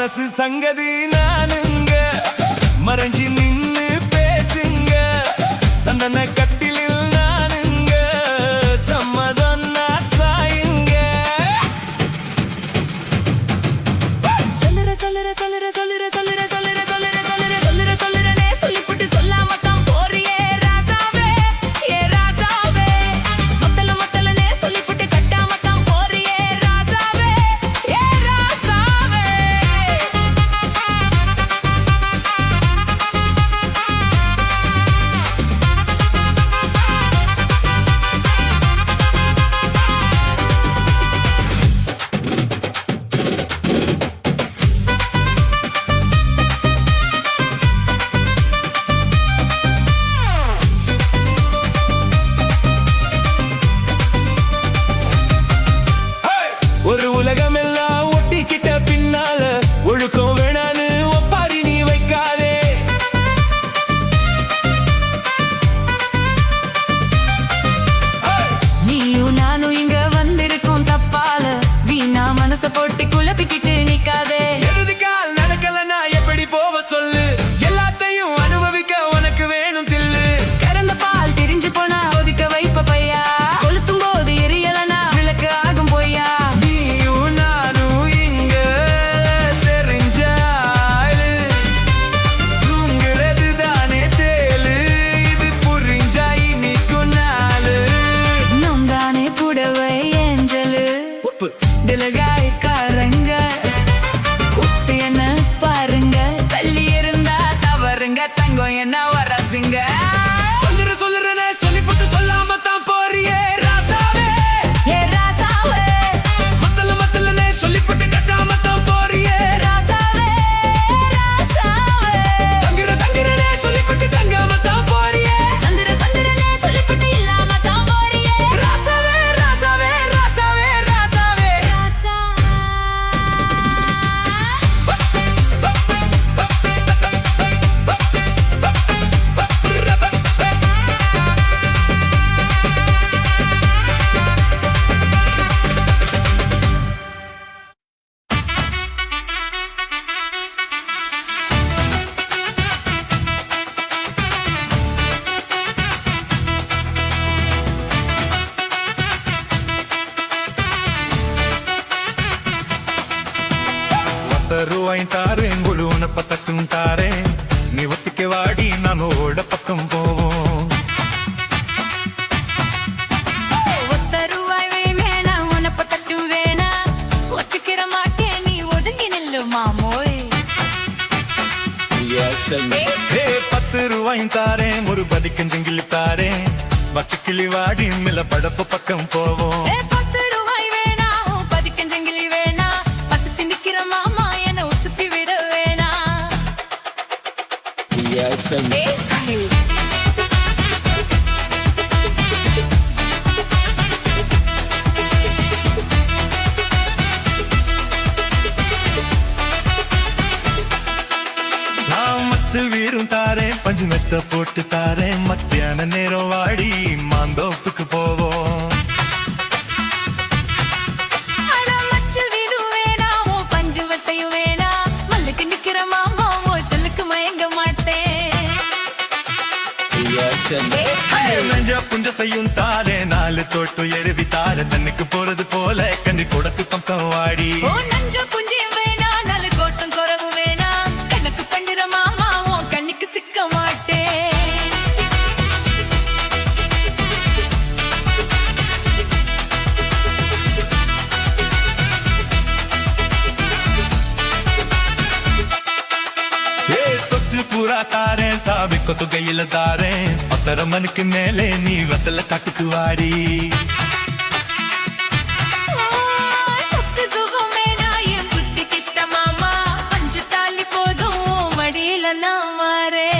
மனசு சங்கதி நானுங்க மறைஞ்சி நின்னு பேசுங்க சந்தன கட்டிலில் நானுங்க சம்மதம் நான் சாயுங்க சொல்லுற சொல்லுற சொல்லுற சொல்லுற சொல்லுற சொல்லுற சொல்லுற சொல்லுற சொல்லுற சொல்லுறனே சொல்லிப்புட்டு சொல்லாம தான் போறியே ராசாவே ஏ ராசாவே மொத்தல மொத்தலனே சொல்லிப்புட்டு கட்டாம தான் போறியே ராசாவே ஏ ராசாவே ஒரு உலகமெல்லாம் ஒட்டிக்கிட்ட பின்னால ஒழுக்கம் வேணான்னு ஒப்பாரி நீ வைக்காதே நீயும் நானும் இங்க வந்திருக்கோம் தப்பால வீணா மனச போட்டு குழப்பிக்கிட்டு நிக்காதே எழுதுக்கால் நடக்கலன்னா எப்படி போவ சொல்லு எல்லாத்தையும் அனுபவிக்க உனக்கு வேணும் தில்லு கறந்த பால் திரிஞ்சு போனா ஒதுக்க வைப்ப பையா கொளுத்தும் போது எரியலனா விளக்கு ஆகும் பொய்யா நீயும் நானும் இங்க தெரிஞ்ச ஆளு தூங்குறது தானே தேலு இது புரிஞ்சா இன்னைக்கும் நாளு நொந்தானே புடவை ஏஞ்சலு திலகாய்க்காரங்க உத்து என்ன பாருங்க தள்ளி இருந்தா தவறுங்க தங்கம் என்ன வரசுங்க சொல்லுறனே சொல்லிப்புட்டு சொல்லாம தான் போறியே ராசாவே ஏ ராசாவே மத்தலனே சொல்லிப்புட்டு கட்டாம தான் போறியே ராசாவே ராசாவே தங்குறனே சொல்லிப்புட்டு தங்காம தான் போறியே சந்திரனே சொல்லிப்புட்டு இல்லாம தான் போறியே ராசாவே ராசாவே ராசாவே ராசாவே ராசா ரூபாய் தாரேன் குழுன பத்தக்கும் தாரேன் நீ ஒத்திக்க வாடி நான் ஓட பக்கம் போவோம் ஒத்த ரூபாய் வேணா உனப்ப தட்டு வேணா ஒத்துக்கிற மாட்டேன் நீ ஒதுங்கி நில்லு மாமோய் ஏ 10 ரூபாய் தாரேன் ஒரு பதிக்கஞ்சங்கிலி தாரேன் வச்சுக்கிளி வாடி மில படப்பு பக்கம் போவோம் 10 ரூபாய் வேணா பதிக்கஞ்சங்கிலி வேணா பசுத்தி நிக்கிற மாமா என்ன உசுப்பி விட வேணா நான் மச்சல் வீரும் தாரேன் பஞ்சு மெத்த போட்டு தாரேன் மத்தியான நேரம் வாடி மாந்தோப்புக்கு போவோம் ஆனா மச்சல் வீடு வேணா ஓ பஞ்சுவத்தையும் வேணா மல்லுக்கு நிக்கிற மாமா ஓ சொல்லுக்கு மயங்க மாட்டேன் நெஞ்ச புஞ்ச செய்யும் தாரே 4 தோட்டு எருவி தார தன்னுக்கு போறது போல கண்ணி கொடுத்து பக்கம் வாடி ஓ நஞ்ச புஞ்சியும் வேணா நாலு கோட்டம் குறவு வேணா கண்ணுக்கு கண்டிர மாமா ஓ கண்ணுக்கு சிக்க மாட்டேன் ஏ சொத்து பூரா தாரேன் சாபிக்கொ தொகையில தாரேன் 10 மணிக்கு மேலே நீ வத்தல காட்டுக்கு வாடி சொத்து சுகம் வேணா என் புத்தி கிட்ட மாமா பஞ்சு தாலி போதும் மடியில நான் மாறே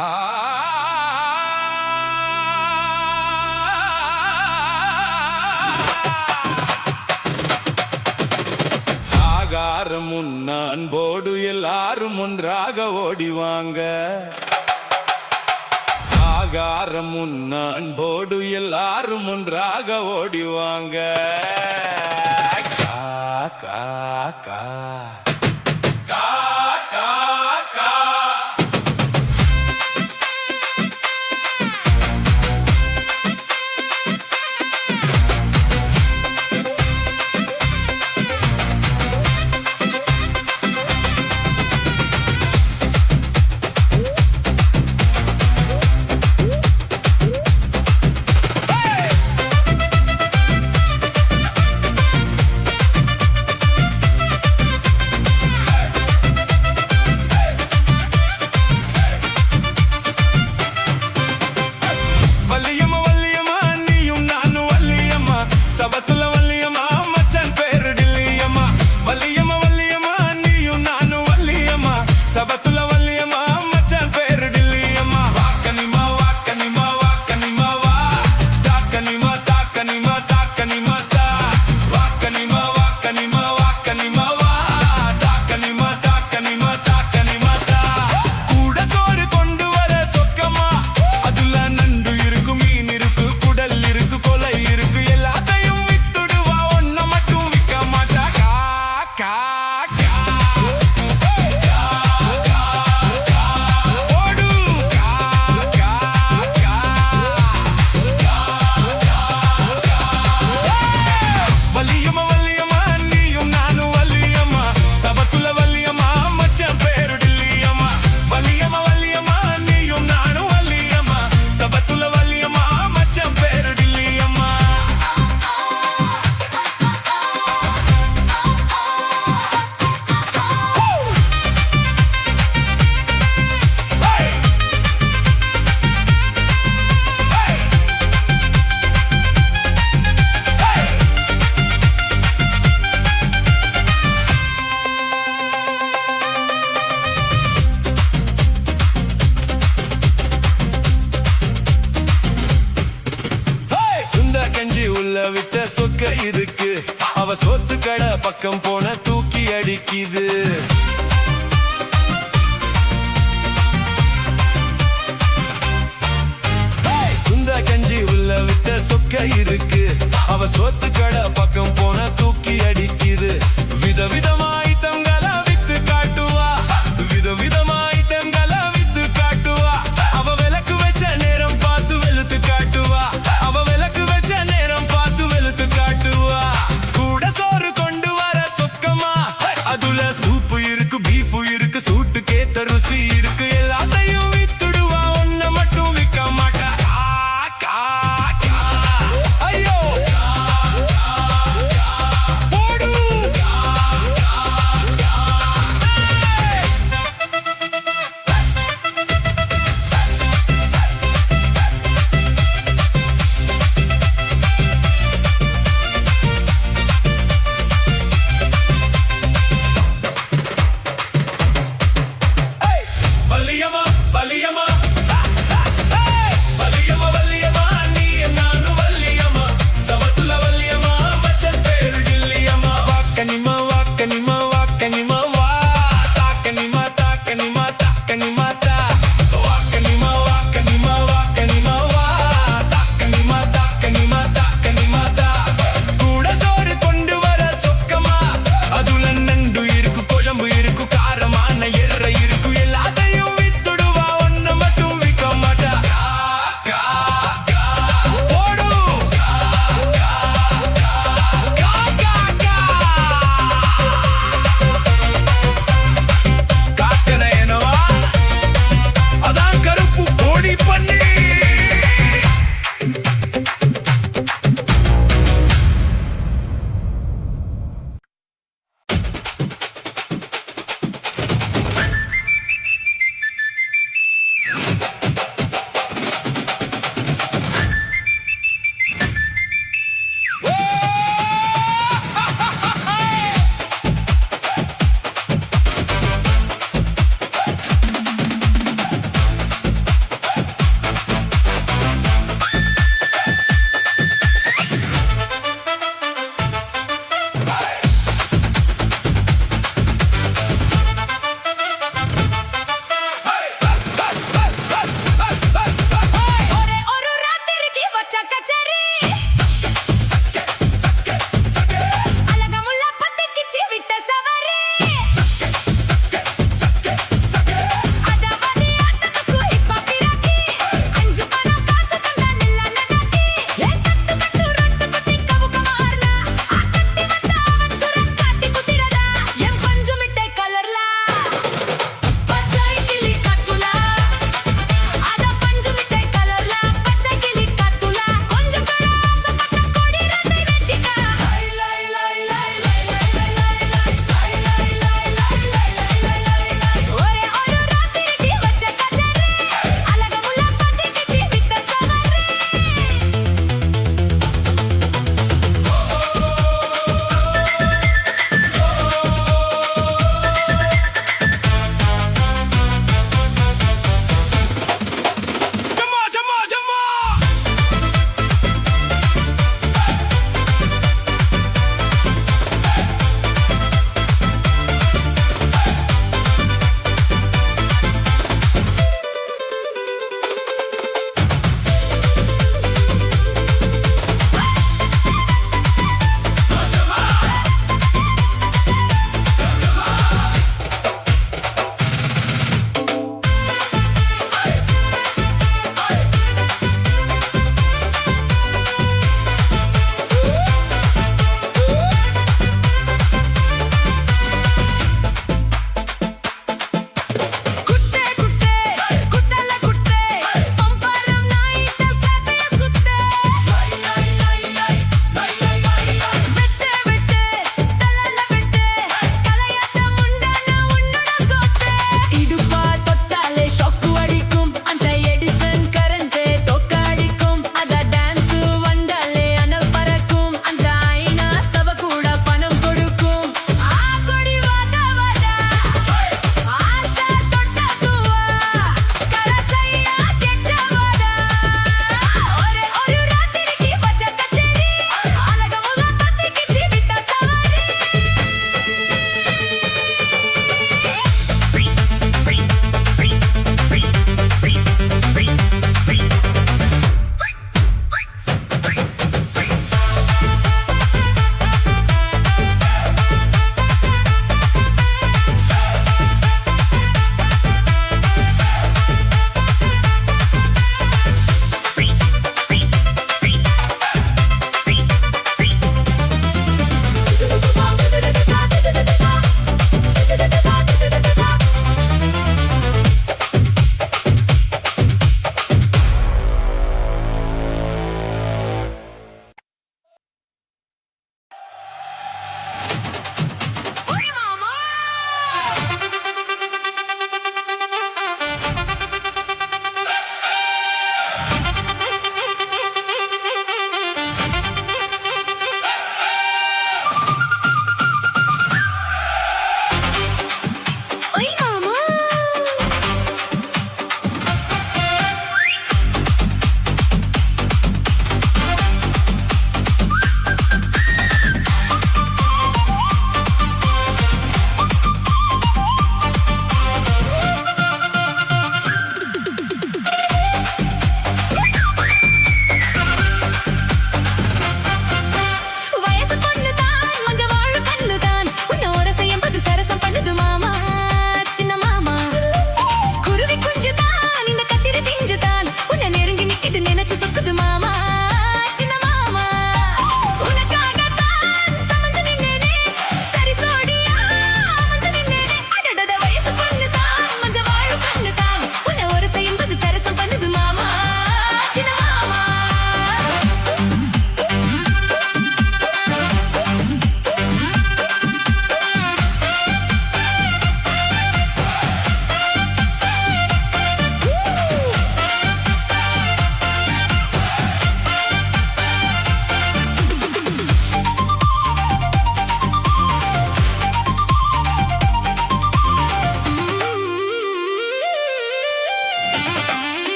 Ah ஒன்றாக ஓடிவாங்க ஆகாரம் உண்ண அன்போடு எல்லாரும் ஒன்றாக ஓடிவாங்க கா கா கா சபத்துல வள்ளியம்மா மச்சான் பேரு டில்லியம்மா வள்ளியம்மா வள்ளியம்மா நீயும் நானும் வள்ளியம்மா சபத்துல வள்ளியம்மா மச்சான் பேரு டில்லியம்மா வாக்கனிமா வாக்கனிமா வாக்கனிமா வா தாக்கனிமா தாக்கனிமா தாக்கனிமா தா வாக்கனிமா வாக்கனிமா வாக்கனிமா வா தாக்கனிமா தாக்கனிமா தாக்கனிமா தா கூட சோறு கொண்டு வர சொக்கமா அதுல நண்டு இருக்கு மீன் இருக்கு குடல் இருக்கு கொலை இருக்கு எல்லாத்தையும் விட்ட சொக்க இருக்கு அவ சோத்து கடை பக்கம் போன தூக்கி அடிக்குது சுந்த கஞ்சி உள்ள விட்ட சொக்க இருக்கு அவ சோத்து கடை பக்கம் போன தூக்கி அடிக்குது விதவிதமா ஐட்டங்களை வித்து காட்டுவா விதவிதமா ஐட்டங்களை வித்து காட்டுவா அவ விளக்கு வச்ச நேரம் பார்த்து வெளுத்து காட்டுவா அவ விளக்கு வச்ச நேரம் பார்த்து வெளுத்து காட்டுவா கூட சோறு கொண்டு வர சொக்கமா அதுல சூப்பு இருக்கு பீஃபு இருக்கு சூட்டு கேத்த ருசி இருக்கு எல்லாத்தையும் வித்துடுவா ஒன்ன மட்டும் விற்க மாட்டா ஐயோ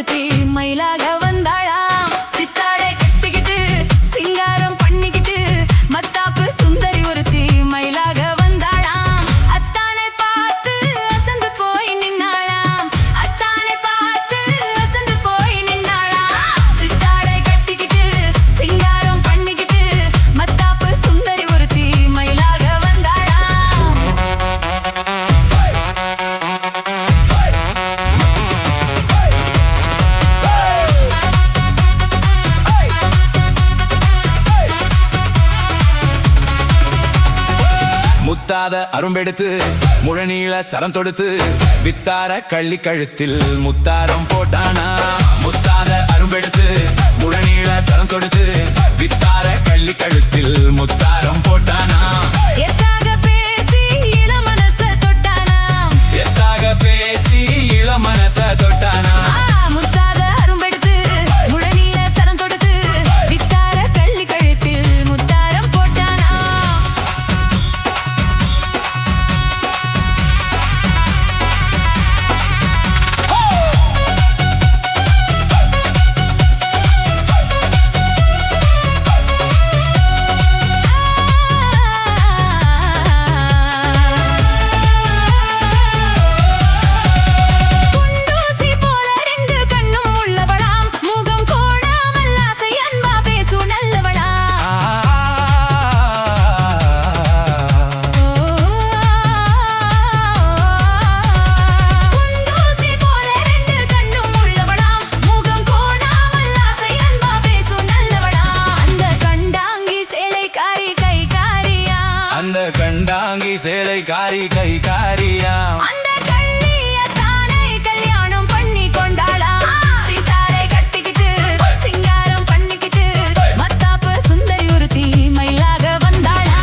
ஒருத்தி மயிலாக வந்தாளாம் சித்தாடை கட்டிக்கிட்டு சிங்காரம் பண்ணிக்கிட்டு மத்தாப்பு சுந்தரி ஒருத்தி மயிலாக வந்தாளாம் அத்தானை பார்த்து அசந்து போய் நின்னாளாம் அத்தானை பார்த்து அசந்து போய் நின்னாளாம் சித்தாடை கட்டிக்கிட்டு சிங்காரம் பண்ணிக்கிட்டு மத்தாப்பு சுந்தரி ஒருத்தி மயிலாக வந்தாளாம் முத்தாத அரும்பெடுத்து முழநீள சரம் தொடுத்து வித்தார கள்ளி கழுத்தில் முத்தாரம் போட்டானா முத்தாத அரும்பெடுத்து முழநீள சரம் தொடுத்து வித்தார கள்ளி கழுத்தில் முத்தாரம் போட்டானா எத்தாக பேசி இளமனச தொட்டானா எத்தாக பேசி இளமனச தொட்டானா முத்தாத அரும்பெடுத்து முழநீள சரம் தொடுத்து வித்தார கள்ளி கழுத்தில் முத்தாரம் போட்டானா குண்டூசி போல ரெண்டு கண்ணும் உள்ளவளாம் முகம் கோணாமல் ஆசை அன்பா பேசும் நல்லவளாம் குண்டூசி போல ரெண்டு கண்ணும் உள்ளவளாம் முகம் கோணாமல் ஆசை அன்பா பேசும் நல்லவளாம் அந்த கண்டாங்கி சேலைக்காரி கைகாரியா அந்த கண்டாங்கி சேலை காரி கை காரியாம் அந்த கள்ளியத்தானை கல்யாணம் பண்ணி கொண்டாளா சீதாரை கட்டிக்கிட்டு சிங்காரம் பண்ணிக்கிட்டு மத்தாப்பு சுந்தரி ஒருத்தி மயிலாக வந்தாளா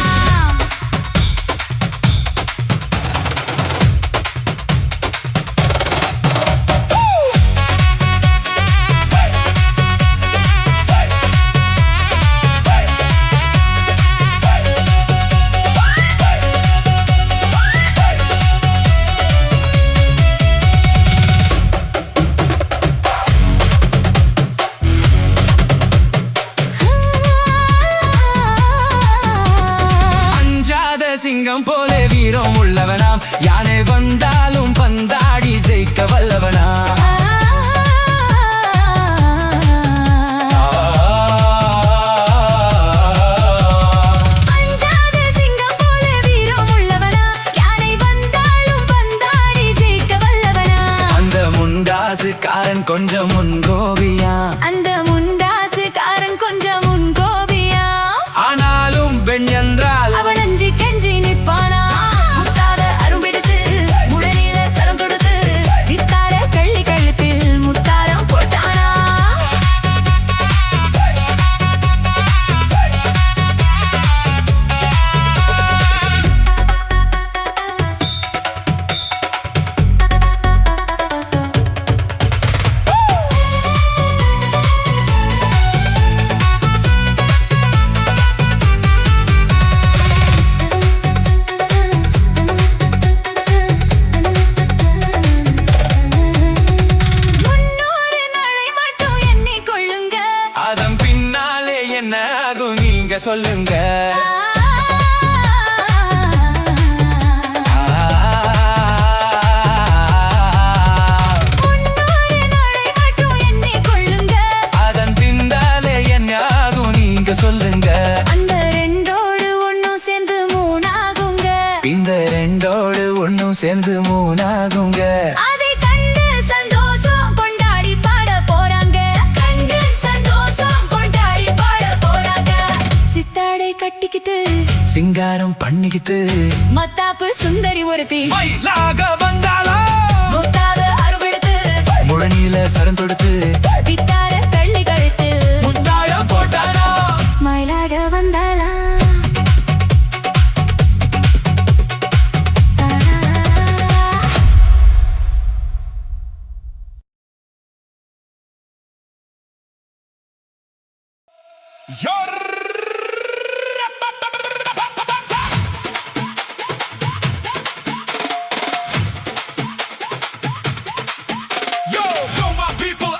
அஞ்சாத சிங்கம் போல வீரம் உள்ளவனாம் யானை வந்தாலும் பந்தாடி ஜெயிக்க வல்லவனாம் அஞ்சாத சிங்கம் போல வீரம் உள்ளவனா யானை வந்தாலும் பந்தாடி ஜெயிக்க வல்லவனா அந்த முண்டாசுக்காரன் கொஞ்சம் முன்கோபியா அந்த முண்டாசுக்காரன் கொஞ்சம் முன்கோபியா ஆனாலும் பெண் என்றால் அவன் அஞ்சி கெஞ்சி நிற்பானா முத்தாத அரும்பெடுத்து முழநீள சரம் தொடுத்து வித்தார கள்ளி கழுத்தில் முத்தாரம் போட்டானா முன்னூறு நாளை மட்டும் எண்ணிக்கொள்ளுங்க அதன் பின்னாலே என்ன ஆகும் நீங்க சொல்லுங்க முன்னூறு நாளை மட்டும் எண்ணிக்கொள்ளுங்க அதன் பின்னாலே என்ன ஆகும் நீங்க சொல்லுங்க அந்த ரெண்டோடு ஒண்ணும் சேர்ந்து மூணாகுங்க இந்த ரெண்டோடு ஒண்ணும் சேர்ந்து மூணாகுங்க அதை கண்டு சந்தோஷம் கொண்டாடி பாட போறாங்க கண்டு சந்தோஷம் கொண்டாடி பாட போறாங்க சித்தாடை கட்டிக்கிட்டு சிங்காரம் பண்ணிக்கிட்டு மத்தாப்பு சுந்தரி ஒருத்தி மயிலாக வந்தாளா முத்தாத அருவெடுத்து முழநீள சரம் தொடுத்து வித்தார கள்ளி கழுத்தில் முத்தாரம் போட்டானா மயிலாக வந்தாளா Yo, my people,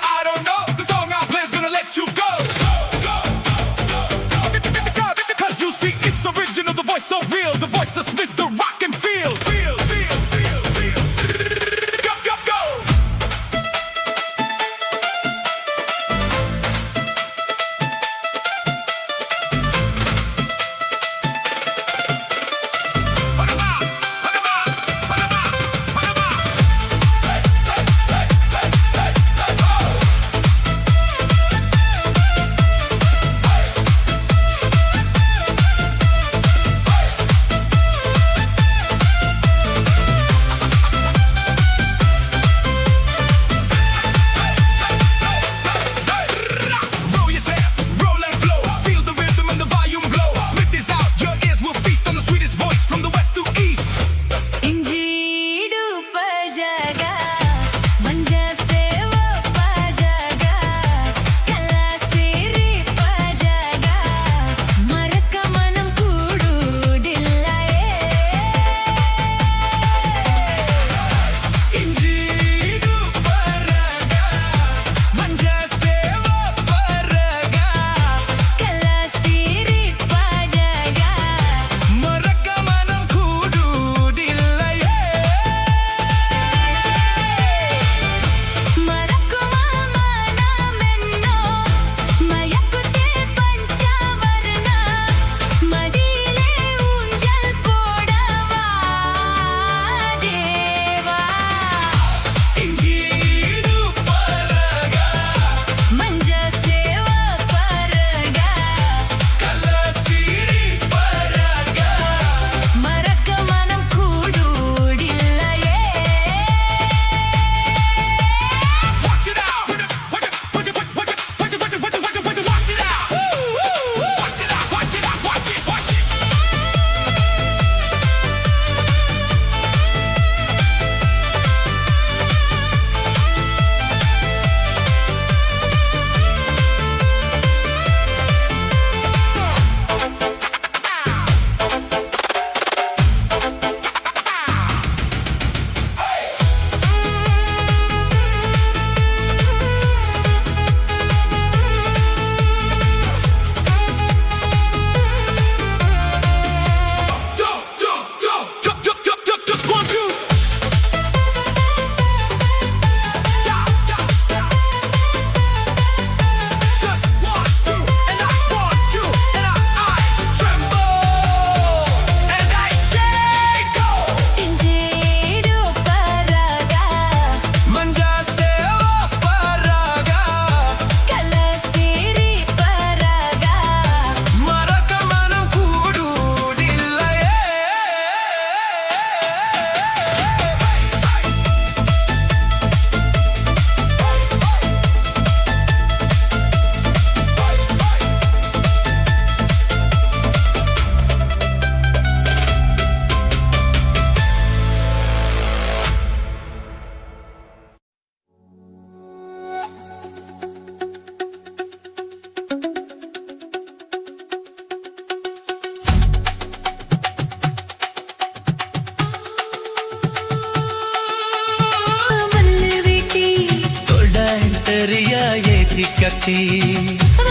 சாட்சி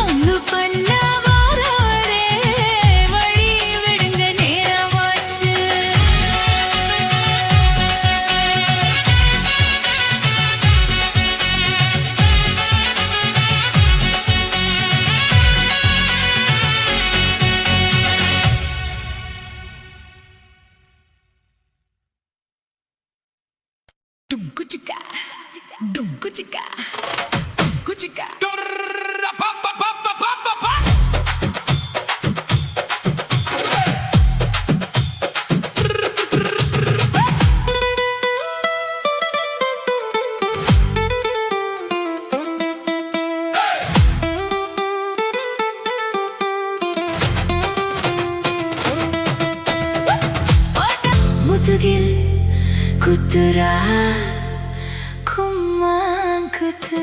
ஒண்ணு பண்ண வாரவரே வழி விடுங்க நேரமாச்சு. டும்-குச்சிக்கா, டும்-குச்சிக்கா, டும்-குச்சிக்கா. முதுகில் குத்துரா கும்மாங்குத்து.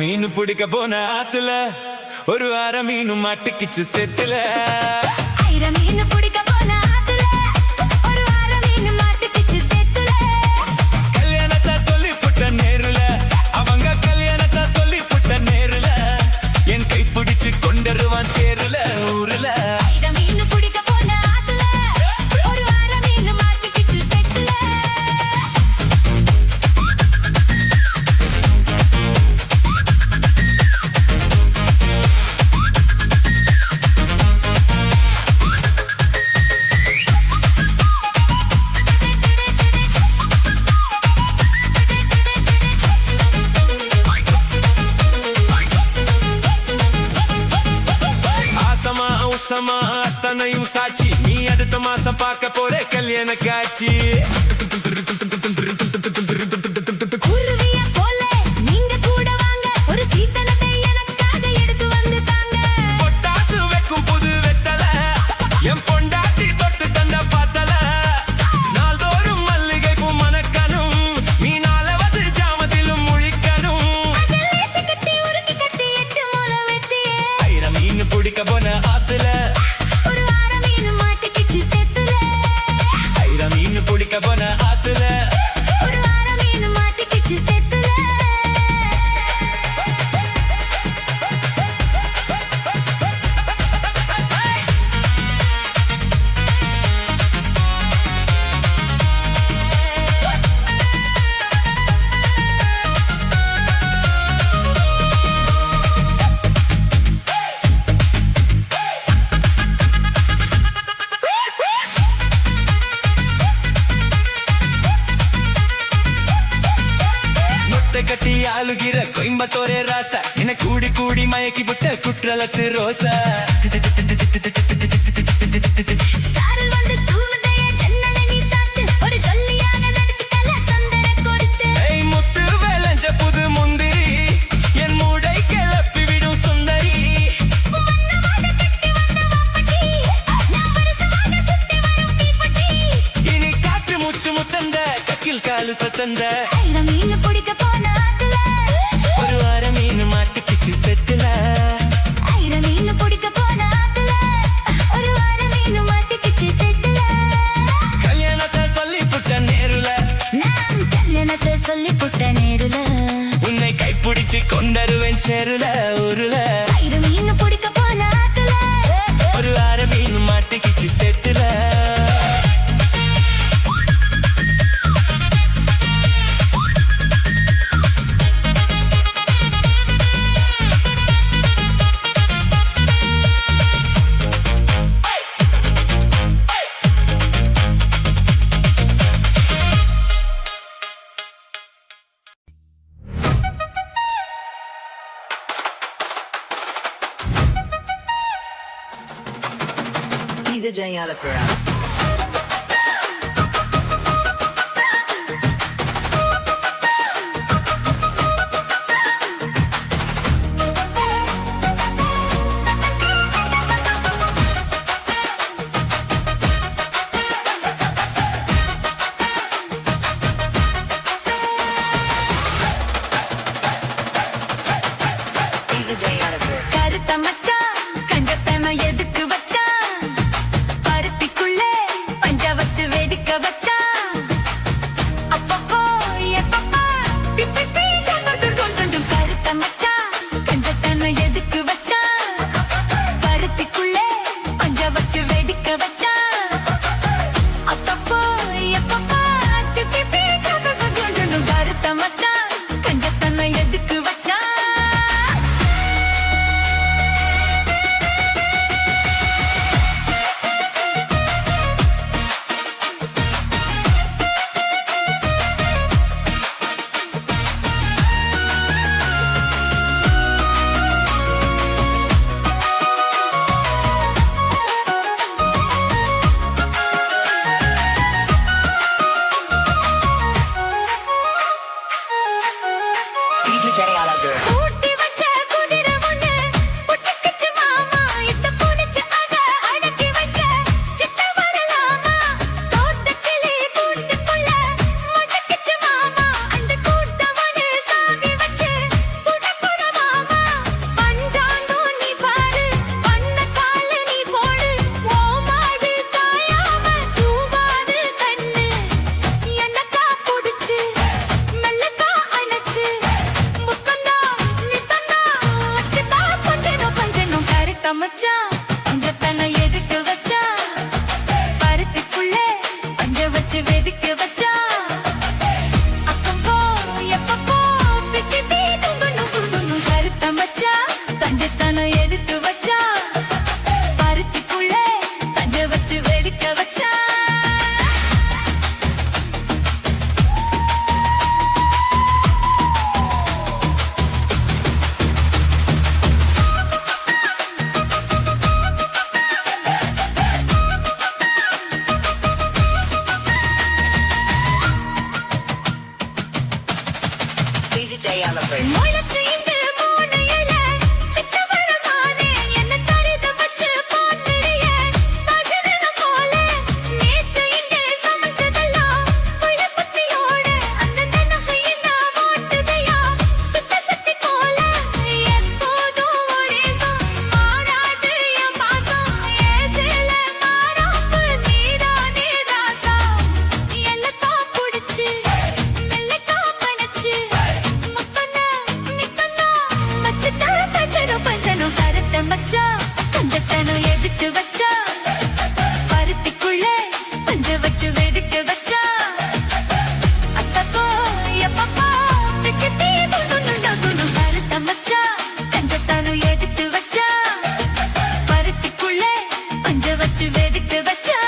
மீன் பிடிக்க போன ஆத்துல ஒரு அரை மீன் மாட்டுக்கிச்சு செத்துல. மீன் பிடிக்க போன ஆத்துல ஒரு அரை மீன் மாட்டுக்கிச்சு செத்துல. கல்யாணத்தை சொல்லி புட்ட நேருல அவங்க கல்யாணத்தை சொல்லி புட்ட நேருல என் கை பிடிச்சு கொண்டருவான் சேருல ஊருல. மீன் பிடிக்க போன ஆத்துல ஒரு அரை மீன் மாட்டுக்கிச்சு செத்துல. ஆசமா அத்தனையும் சாட்சி நீ அடுத்த மாசம் பார்க்க போற கல்யாண காட்சி. குருவிய போல நீங்க கூட வாங்க ஒரு சீத்தனத்தை எனக்காக எடுத்து வந்து தாங்க. பொட்டாசு வைக்கும் புது வெத்தல என் பொண்டாட்டி தொட்டு தந்த பாத்தல நாள்தோறும் மல்லிகை பூ மணக்கணும் நீ நாளவது ஜாமத்திலும் முழிக்கணும். கட்டி உருக்கி கட்டி 8 மூளை வெட்டியே மீன் பிடிக்க போன ஆத்துல ஒரு அரை மீன் மாட்டுக்கிச்சு செத்துல. மீன் பிடிக்க போன ஆத்துல ஒரு அரை மீன் மாட்டுக்கிச்சு செத்துல. கட்டி ஆளுகிற கோயம்பத்தோரே ராசா என கூடி கூடி மயக்கி விட்ட குற்றலத்து ரோசா. சாரல் வந்து தூவுதைய ஜன்னலை நீ சாத்து ஒரு ஜொல்லியாக நடுக்கல சந்தன கொடுத்து. முத்து வேலஞ்ச புது முந்திரி என் மூடை கிளப்பி விடும் சுந்தரி. மன்னமாக கட்டி வந்த வாப்பட்டி நான் வருஷமாக சுத்தி வரும் தீப்பட்டி. இனி காற்று மூச்சு முத்தந்த கக்கில் காலு சத்தந்த மீன் பிடிக்க போன ஆத்துல ஒரு அரை மீன் மாட்டுக்கிச்சு செத்துல. மீன் பிடிக்க போன ஆத்துல ஒரு அரை மீன் மாட்டுக்கிச்சு செத்துல. கல்யாணத்தை சொல்லி புட்ட நேருல நான் கல்யாணத்தை சொல்லி புட்ட நேருல உன்னை கைப்பிடிச்சு கொண்டருவேன் சேருல ஊருல. மீன் பிடிக்க போன ஆத்துல ஒரு அரை மீன் மாட்டுக்கிச்சு செத்துல. DJ Alapura. கருத்த மச்சான் கஞ்சத்தன எதுக்கு வச்சான் பருத்திக்குள்ளே பஞ்ச வச்சு வேடிக்க வச்சான் அப்பப்போ எப்பப்பா பிப்பி பீ கொண்டு கொண்டு கருத்த மச்சான் கஞ்சத்தன எதுக்கு வச்சான் பருத்திக்குள்ளே பஞ்ச வச்சு வேடிக்க வச்சான் அப்பப்போ எப்பப்பா பிப்பி பீ கொண்டு கருத்த மச்சான் கஞ்சத்தன எதுக்கு வச்சான் DJ Alapura. ஊட்டி வச்ச குதிரை ஒண்ணு புட்டுக்குச்சு மாமா இட்ட புடிச்சு அத அடக்கி வைக்க சித்த வரலாமா தோட்ட கிளி கூட்டுக்குள்ள முடக்குச்சு மாமா அந்த கூட்டவனு சாவி வச்சு புடப்புட மாமா பஞ்சாங்கோ நீ பாரு பண்ண கால நீ போடு ஓ மாடு சாயாம தூவாது கண்ணு என்னக்கா புடிச்சு மெல்லக்கா அணைச்சு முத்தந்தா நித்தந்தா வச்சுதா பஞ்சனும் கருத்த மச்சான் பஞ்சத்தனை எதுக்கு வச்சா பருத்திக்குள்ளே பஞ்ச வச்சு வெதுக்கு வச்சா அப்பப்போ எப்பப்போ பிப்பி பீ துங்குன்னு கருத்த மச்சான் பஞ்சத்தனை எதுக்கு வச்சா பருத்திக்குள்ளே பஞ்ச வச்சு வெதுக்க வச்சா DJ Alapura. முளைச்சு இந்த மூணையில சித்த வரமானே என்ன தரித வச்சு போட்டுறியே பகலின போல நேத்து இங்கே சமைச்சதெல்லாம் புளிப்புத்தியோட அந்த நினைவையின ஓட்டுதையா சுத்தி போல எப்போதும் ஒரே மாறாது என் பாசம் ஏசில மாறாப்பு நீதானே ராசா எல்லத்தா புடிச்சு மெல்லக்கா பனச்சு முத்தனா நித்தனா வச்சுட்டா பஞ்சனும் கருத்த மச்சான் கஞ்சத்தனம் எதுக்கு வச்சா பருத்திக்குள்ளே பஞ்ச வச்சு வெதுக்க வச்சா அப்பப்போ எப்பப்போ பிக்கி பீ துண்டு கருத்த மச்சான் கஞ்சத்தனம் எதுக்கு வச்சா பருத்திக்குள்ளே பஞ்ச வச்சு வெதுக்க வச்சா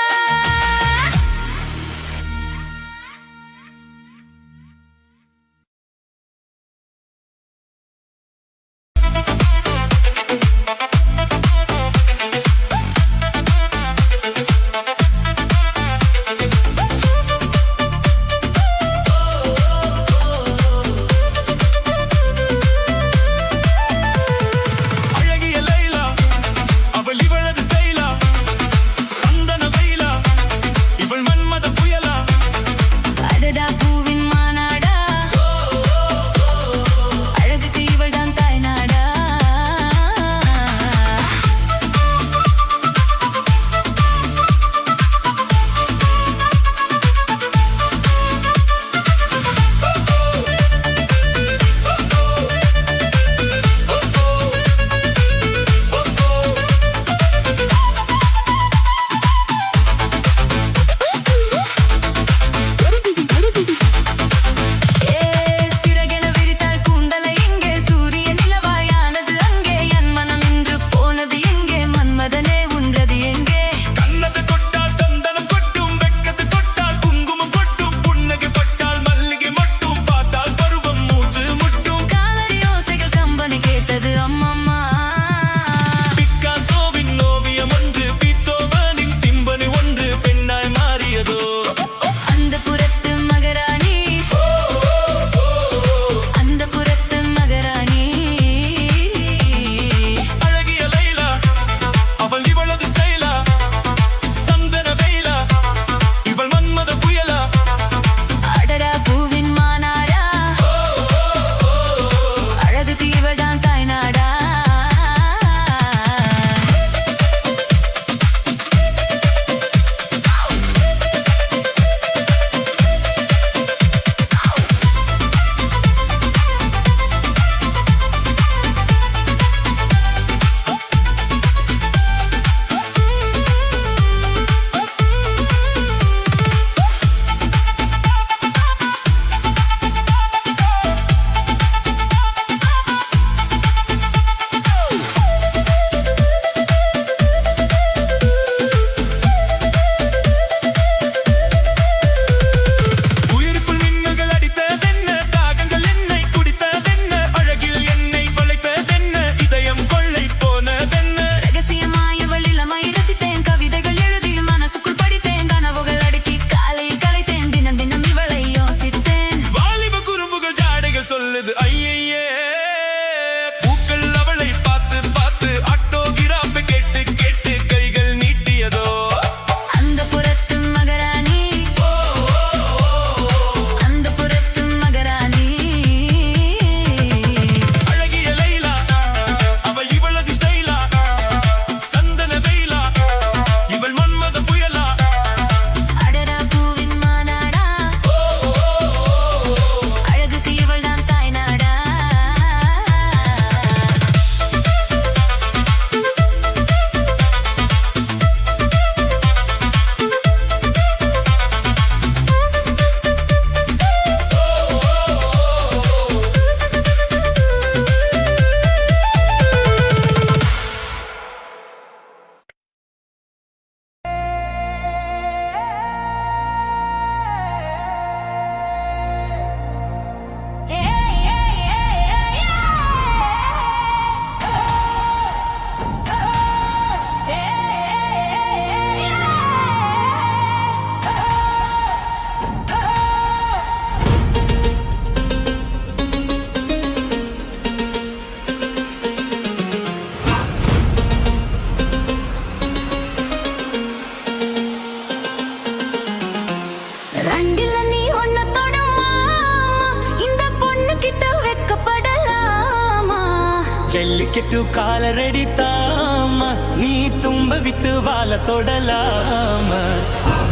ஜல்லிக்கட்டு காலரடி தாம நீ தும்ப விட்டு வாழ தொடலாம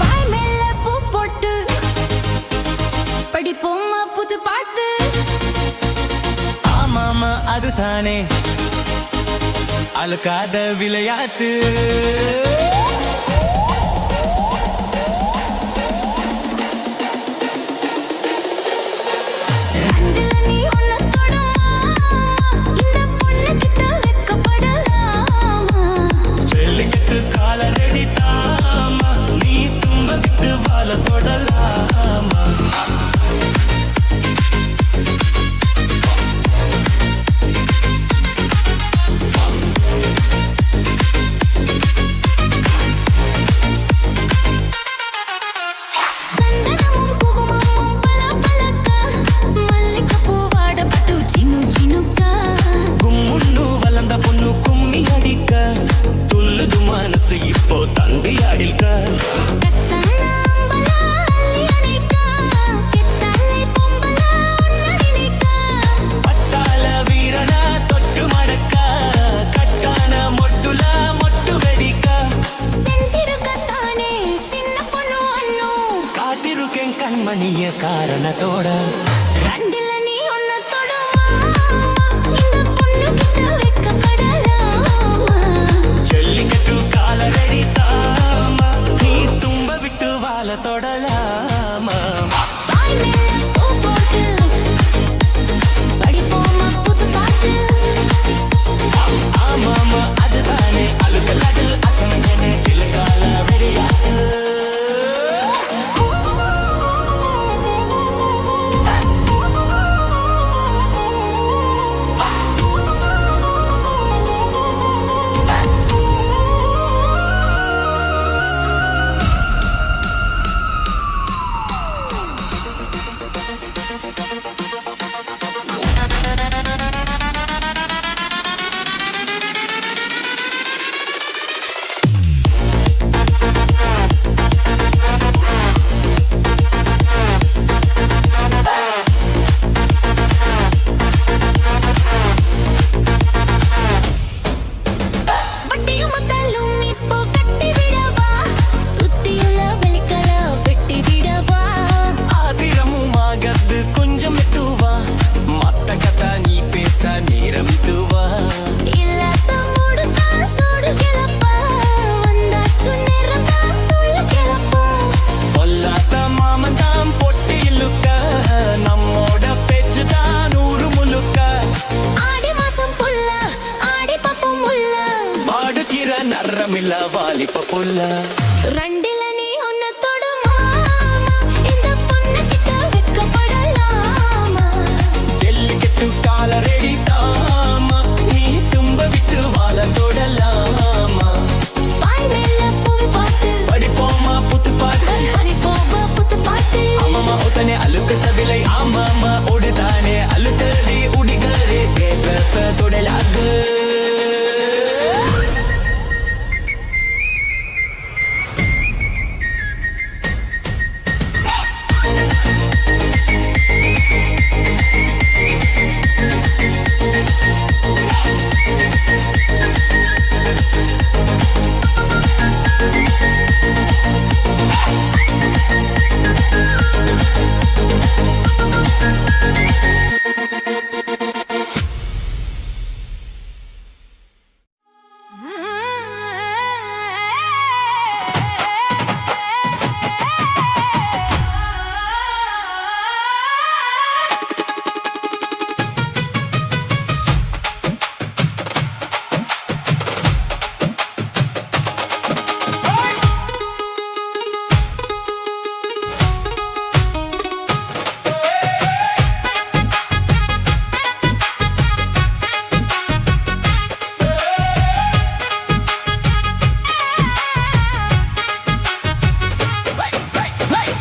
வாய் மேல பூ போட்டு படிப்போமா புது பாட்டு ஆமாமா அதுதானே அழுக்காத விளையாட்டு ரெண்டுல நீ ஒன்ன தொடுமா இந்த பொண்ணு கிட்ட வெக்கப்படலாமா ஜல்லிக்கட்டு காலரடி தாம நீ தும்ப விட்டு வாழ தொடலாம சந்தனமும் குங்குமமும் பளபளக்க மல்லிகைப்பூ வாடப்பட்டு சினு சினுக்கா கும்முன்னு வளர்ந்த பொண்ணு கும்மி அடிக்க துள்ளுது மனசு இப்போ தந்தி அடிக்க கத்தான அம்பலா அள்ளி அணைக்கா கெத்தாலை பொம்பலா உன்ன நினைக்கா பட்டாள வீரனா தொட்டு மடக்க கட்டான மொட்டுல மொட்டு வெடிக்க செந்திருக்கத்தானே சின்ன பொண்ணு அண்ணோ காத்திருக்கேன் கண்மணிய காரணத்தோட ரெண்டுல நீ ஒன்ன தொடுமா இந்த பொண்ணு கிட்ட வெக்கப்படலாமா ஜல்லிக்கட்டு காலரடி தாம நீ தும்ப விட்டு வாழ தொடலாமா வாய் மேல பூ போட்டு படிப்போமா புது பாட்டு ஆமாமா அதுதானே அழுகலாடு அக்கணங்கனே இலக்கால வெடியாட்டு வட்டியும் முத்தலும் இப்போ கட்டி விடவா சுத்தியுள்ள வெளிக்கல வெட்டி விடவா ஆதிரமும் ஆகத்து கொஞ்சம் மெத்துவா மத்த கதா நீ பேச நேரம் இதுவா இல்லாத மூடுதா சூடு கிளப்பா வந்தாச்சு நேரத்தா துள்ளு கிளப்பா பொல்லாத மாமந்தாம் பொட்டி இழுக்க நம்மோட பேச்சுதான் நூறு முழுக்க ஆடி மாசம் புல்ல ஆடி பப்பும் உள்ள வாடுகிற நரமில்ல வாலிப்ப புல்ல ரெண்டுல நீ ஒன்ன தொடுமா இந்த பொண்ணு கிட்ட வெக்கப்படலாமா ஜல்லிக்கட்டு காலரடி தாம நீ தும்ப விட்டு வாழ தொடலாமா வாய் மேல பூ போட்டு படிப்போமா புத்து பாட்டு படிப்போமா புது பாட்டு ஆமாமா ஒத்தனை அழுக்கத்த விலை ஆமாமா ஓடுதானே அழுத்தடி உடிகரே கேட்ப தொடலாகு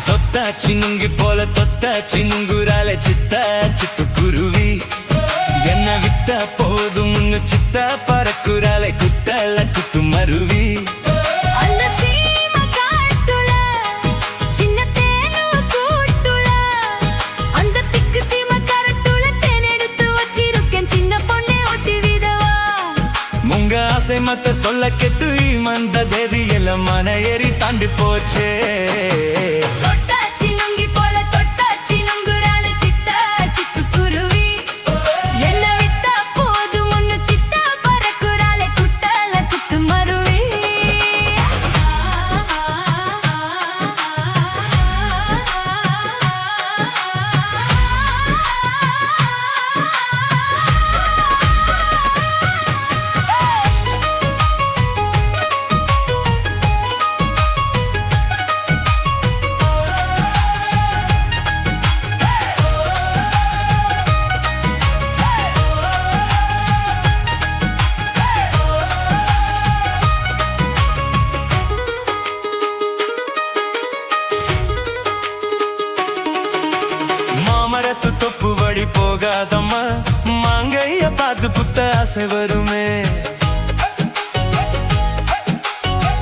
தொத்தாச்சி நுங்கி போல தொத்தாச்சி நுங்குறால சித்தா சித்து குருவி என்ன வித்த போதும் சித்தா பறக்குறாலை குத்தல குத்து மருவி அந்த சீம காட்டுல சின்ன தேனு கூட்டுல அந்த திக்கு சீம கரட்டுல தேன் எடுத்து வச்சிருக்கேன் சின்ன பொண்ணே ஒட்டி விடவா மத்த சொல்ல கெட்டு மந்த தேதி எல்லாம் மன ஏறி தாண்டி போச்சே தொட்டாச்சி நுங்கி போல தொட்டாச்சி நுங்குறால சித்தா சிட்டுக்குருவி என்ன வித்தா போதும் ஒன்னு சித்தா பறக்குறால குட்டால குத்து மருவி மாமரத்து தொப்பு வழி போகாதம்மா மாங்கைய பார்த்து புத்த ஆசை வருமே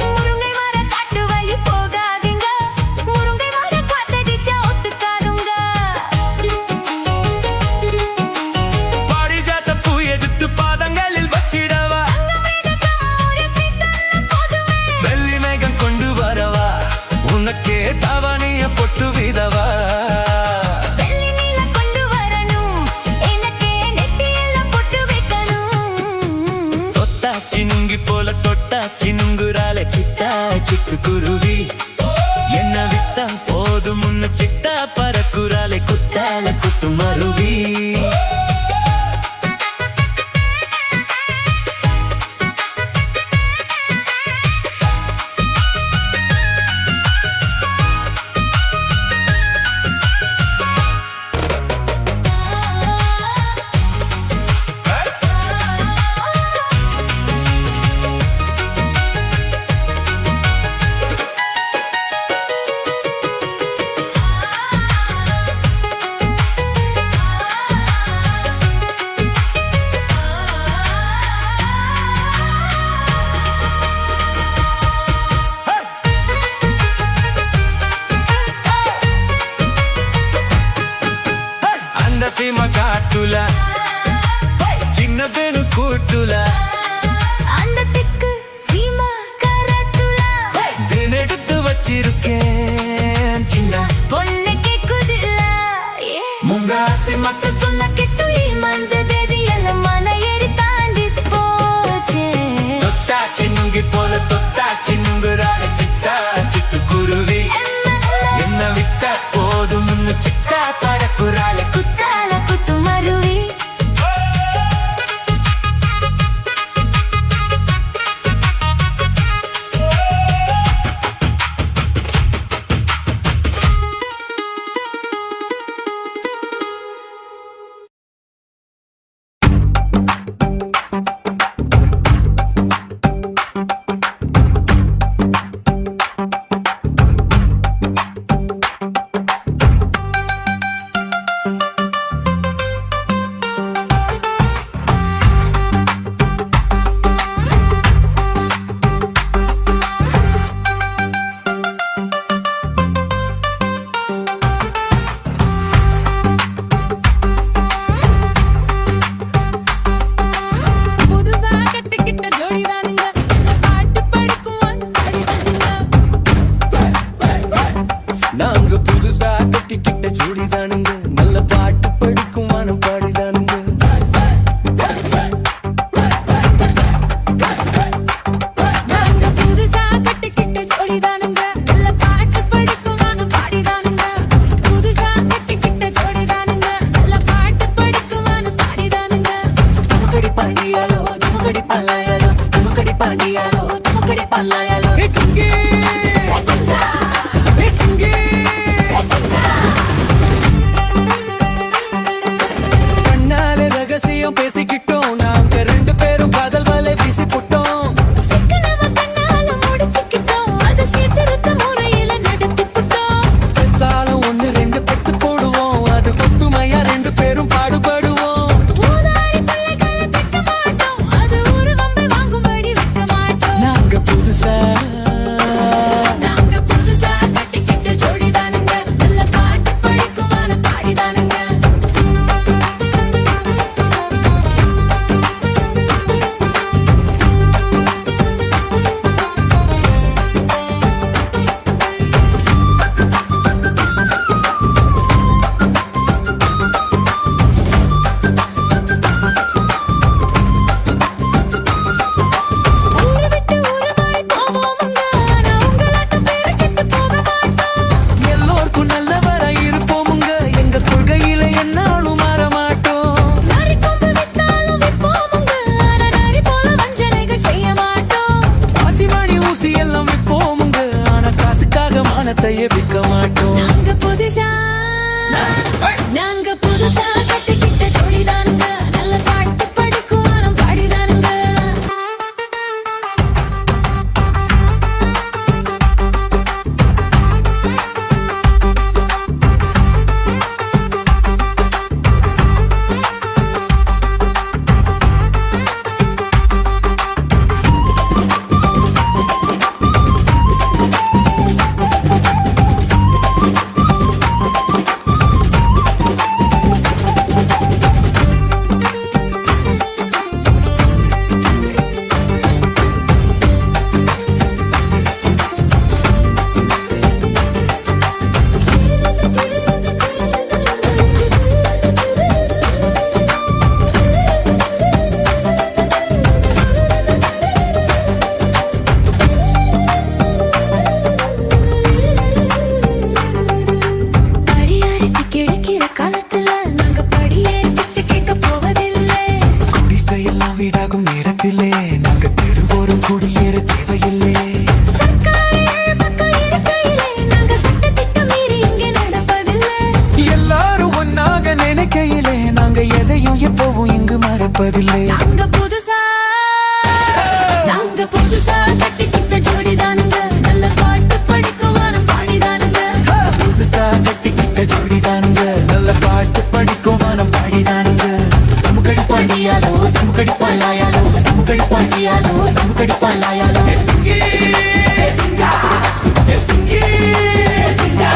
முருங்கை மர காட்டு வழி போகாதீங்க முருங்கை மர காத்தடிச்சா ஒத்துக்காதுங்க பாரிஜாத பூ எடுத்து பாதங்களில் வச்சிடவா வெள்ளி மேகம் கொண்டு வரவா உனக்கே தவணைய பொட்டு விதவா வெள்ளி நீல கொண்டு வரணும் எனக்கே நெத்தியில பொட்டு வைக்கணும் தொட்டாச்சி நுங்கி போல தொட்டாச்சி நுங்குறாலே சித்தா சிட்டு குருவி என்ன வித்தா போதும் முன்ன சித்தா பறக்குறாலே குத்தால குத்து மருவி அந்த சீம காட்டுல சின்னதேனு கூட்டுல அந்த திக்கு சீமா கரத்துல தினெடுத்து வச்சிருக்கேன் சின்ன பொண்ணு கேக்குதில்ல முங்காசி மத்த சொல்ல கெட்டு மந்த தேதி எல்லாம் மன ஏறி தாண்டி போச்சே தொட்டாச்சி நுங்கி போல தொட்டாச்சி நுங்குறாலே சித்தா சிட்டு குருவி என்ன வித்தா போதும் முன்னு சித்தா பறக்குறாலே குத்தால குத்து மருவி புதுசா கட்டிக்கிட்ட ஜோடிதானுங்க பாட்டு படிக்குவான் நாங்க புதுசா கட்டிக்கிட்ட ஜோடிதானுங்க நல்ல பாட்டு படிக்கும் வானம் பாடிதானுங்க நாங்க புதுசா கட்டிக்கிட்ட ஜோடிதானுங்க நல்ல பாட்டு படிக்குவான் பாடிதானுங்க புதுசா கட்டிக்கிட்ட ஜோடிதானுங்க நல்ல பாட்டு படிக்குவான் பாடிதானுங்க துமக்கடி பாண்டியாலோ துமக்கடி பாலாயாலோ துமக்கடி பாண்டியாலோ துமக்கடி பாலாயாலோ சிங்கே சிங்கே கண்ணால ரகசியம் பேசிக்கிட்டோம் நாங்க ரெண்டு பேரும் காதல் வலை வீசி போட்டோம் சிக்கனமா கண்ணால முடிச்சுக்கிட்டோம் அது சீர்திருத்த முறையில நடத்தி போட்டோம் பெத்தாலும் ஒண்ணு ரெண்டு பெத்து போடுவோம் அது கொத்துமையா ரெண்டு பேரும் பாடுபடுவோம் ஊதாரி பிள்ளைகளை பெக்க மாட்டோம் அது ஒரு வம்பை வாங்கும்படி வைக்க மாட்டோம் நாங்க புதுசா கட்டிக்கிட்ட ஜோடிதானுங்க நல்ல பாட்டு படிக்குவான பாடிதானுங்க சட்டைய விற்க மாட்டோம். நாங்க புதுசா கட்டிக்கிட்ட ஜோடிதானுங்க, நல்ல பாட்டு படிக்கும் வானம் பாடிதானுங்க. படியரிசி கிடைக்கிற காலத்துல நாங்க படியேறி பிச்சை கேட்க போவதில்லை. குடிசையெல்லாம் வீடாகும் நேரத்திலே நாங்க தெருவோரும் குடியேற தேவையில்லை. சர்க்கார் ஏழு பக்கம் இருக்கையிலே நாங்க சட்டத்திட்டம் மீறி இங்கே நடப்பதில்லை. எல்லாரும் ஒன்னாக நினைக்கையிலே நாங்க எதையும் எப்பவும் இங்கு மறப்பதில்லை. நாங்க புதுசா கட்டிக்கிட்ட ஜோடிதானுங்க, நல்ல பாட்டு படிக்கும் வானம் பாடிதானுங்க. புதுசா கட்டிக்கிட்ட ஜோடிதானுங்க, நல்ல பாட்டு படிக்கும் வானம் பாடிதானுங்க. தமுக்கடி பாண்டியாலோ தமுக்கடி பாலாயாலோ தமுக்கடி பாண்டியாலோ தமுக்கடி பாலாயாலோ சிங்கி சிங்கா சிங்கி சிங்கா.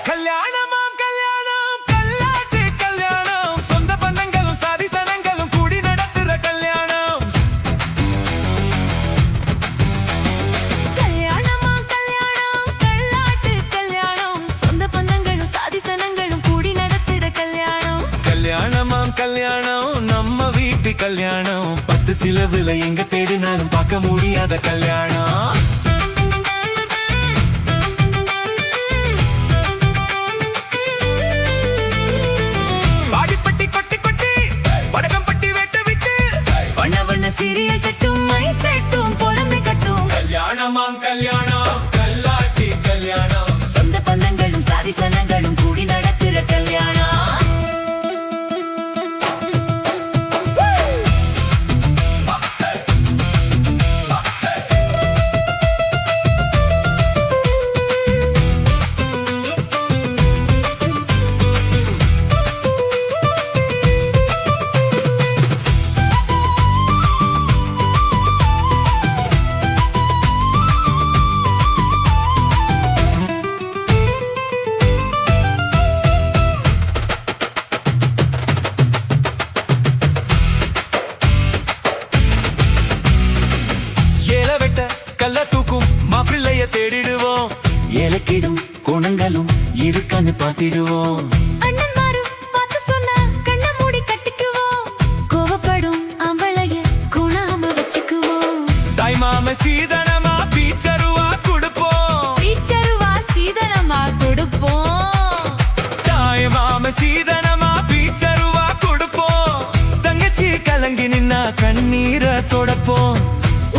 கல்யாணமாம் கல்யாணம் கல்லாட்டு கல்யாணம், சொந்த பந்தங்களும் சாதி சனங்களும் கூடி நடத்துற கல்யாணம். கல்யாணமாம் கல்யாணம் கல்லாட்டு கல்யாணம், சொந்த பந்தங்களும் சாதி சனங்களும் கூடி நடத்துற கல்யாணம். கல்யாணமாம் கல்யாணம் நம்ம வீட்டு கல்யாணம், 10 சிலவுல எங்க தேடினாலும் பார்க்க முடியாத கல்யாணம். பாடிப்பட்டி கொட்டி கொட்டி வடகம்பட்டி வெட்ட விட்டு வண்ண வண்ண சீரியல் செட்டும் மை செட்டும் பொலந்து கட்டும். கல்யாணமாம் கல்யாணம் கல்லாட்டி கல்யாணம், சொந்த பந்தங்களும் சாதி சனங்களும் கூடி நடத்துற கல்யாணம். கல்ல தூக்கும் மாப்பிள்ளைய தேடிடுவோம். ஏலக்கிடும் குணங்களும் இருக்கான்னு பார்த்திடுவோம். அண்ணன்மாரும் பார்த்து சொன்னா கண்ணை மூடி கட்டிக்குவோம். கோவப்படும் அவளைய குணாம வச்சுக்குவோம். தாய் மாம சீதனமா பீச்சருவா கொடுப்போம். பீச்சருவா சீதனமா கொடுப்போம். தாய் மாம சீதனமா பீச்சருவா கொடுப்போம். தங்கச்சி கலங்கி நின்னா கண்ணீரை தொடப்போம்.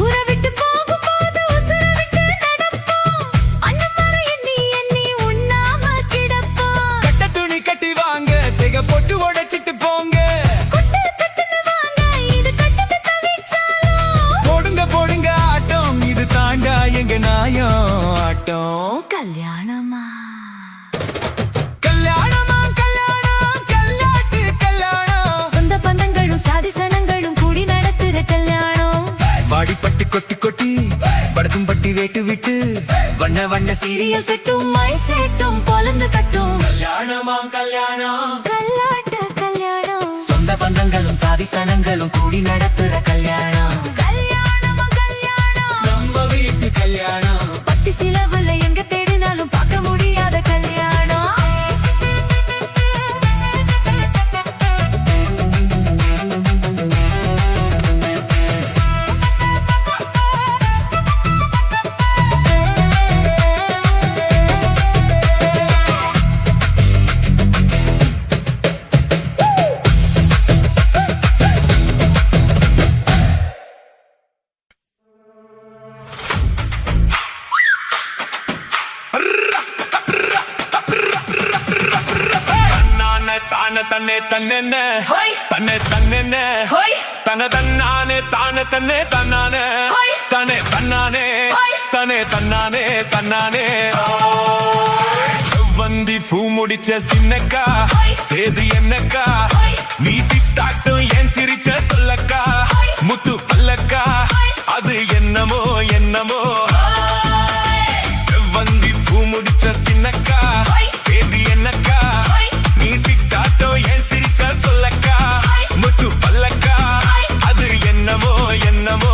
ஊரை விட்டு போகும்போது உசுர விட்டு நடப்போம். அண்ணன்மாரும் எண்ணி எண்ணி உண்ணாம கிடப்போம். கட்ட துணி கட்டி வாங்க திக போட்டு உடைச்சிட்டு போங்க. கொட்டு கட்டுன்னு வாங்க இது கட்டுட்டு தவிச்சாலும். போடுங்க போடுங்க ஆட்டம் இது தாண்டா எங்க நாயம் ஆட்டம். கல்யாணமா கல்யாணமா கல்யாணம் கல்லாட்டு கல்யாணம், சொந்த பந்தங்களும் சாதி சனங்களும் கூடி நடத்துற கல்யாணம். வாடிப்பட்டி கொட்டி கொட்டி படத்தும் பட்டி வேட்டு விட்டு வண்ண வண்ண சீரியல் செட்டும் மை செட்டும் பொலந்து கட்டும். கல்யாணமா கல்யாணம், கல்லாட்ட கல்யாணம். சொந்த பந்தங்களும் சாதி சனங்களும் கூடி நடத்துற கல்யாணம். தன்னென்ன ஹோய். தன்னை தன்னென்ன ஹோய். தன தன்னானே தானே தன்னே தன்னானே ஹோய். தனே தன்னானே ஹோய். தனே தன்னானே தன்னானே செவ்வந்தி பூ முடிச்ச சின்னக்கா ஹோய். சேது என்னக்கா ஹோய். நீ சித்தாட்டும் ஏன் சிரிச்ச சொல்லக்கா ஹோய். முத்து பல்லக்கா ஹோய். அது என்னமோ என்னமோ செவ்வந்தி பூ முடிச்ச சின்னக்கா ஹோய். சேது என்னக்கா ஹோய். நீ சித்தாட்டோ ஏன் சிரிச்ச சொல்லக்கா ஹோய். முத்து பல்லக்கா ஹோய். அது என்னமோ என்னமோ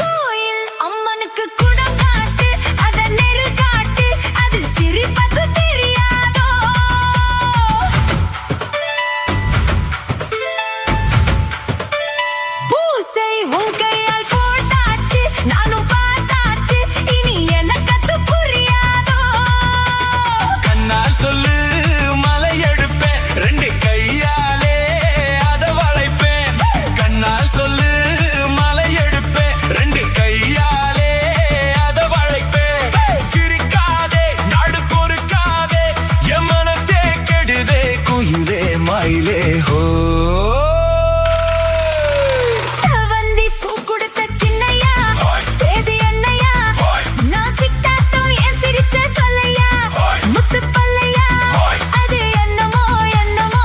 கோயில் அம்மனுக்கு குடம் காட்டு அத நெருல் காட்டு அது சிரிப்பது தெரியாதோ பூசை உன் கையால் போட்டாச்சு நானும் பார்த்தாச்சு இனி எனக்கு அது புரியாதோ கண்ணால் சொல்லு மலை எடுப்பேன் ரெண்டு கையாலே அத வளைப்பேன் கண்ணால் சொல்லு மலை எடுப்பேன் ரெண்டு கையாலே அத வளைப்பேன் சிரிக்காதே நாடு பொறுக்காதே என் மனசே கெடுதே குயிலே மயிலே ஹோ செவந்தி பூ கொடுத்த சின்னையா ஹோய். சேது என்னையா ஹோய். நான் சித்தாட்டம் ஏன் சிரிச்ச சொல்லையா ஹோய். முத்து பல்லையா ஹோய். அது என்னமோ என்னமோ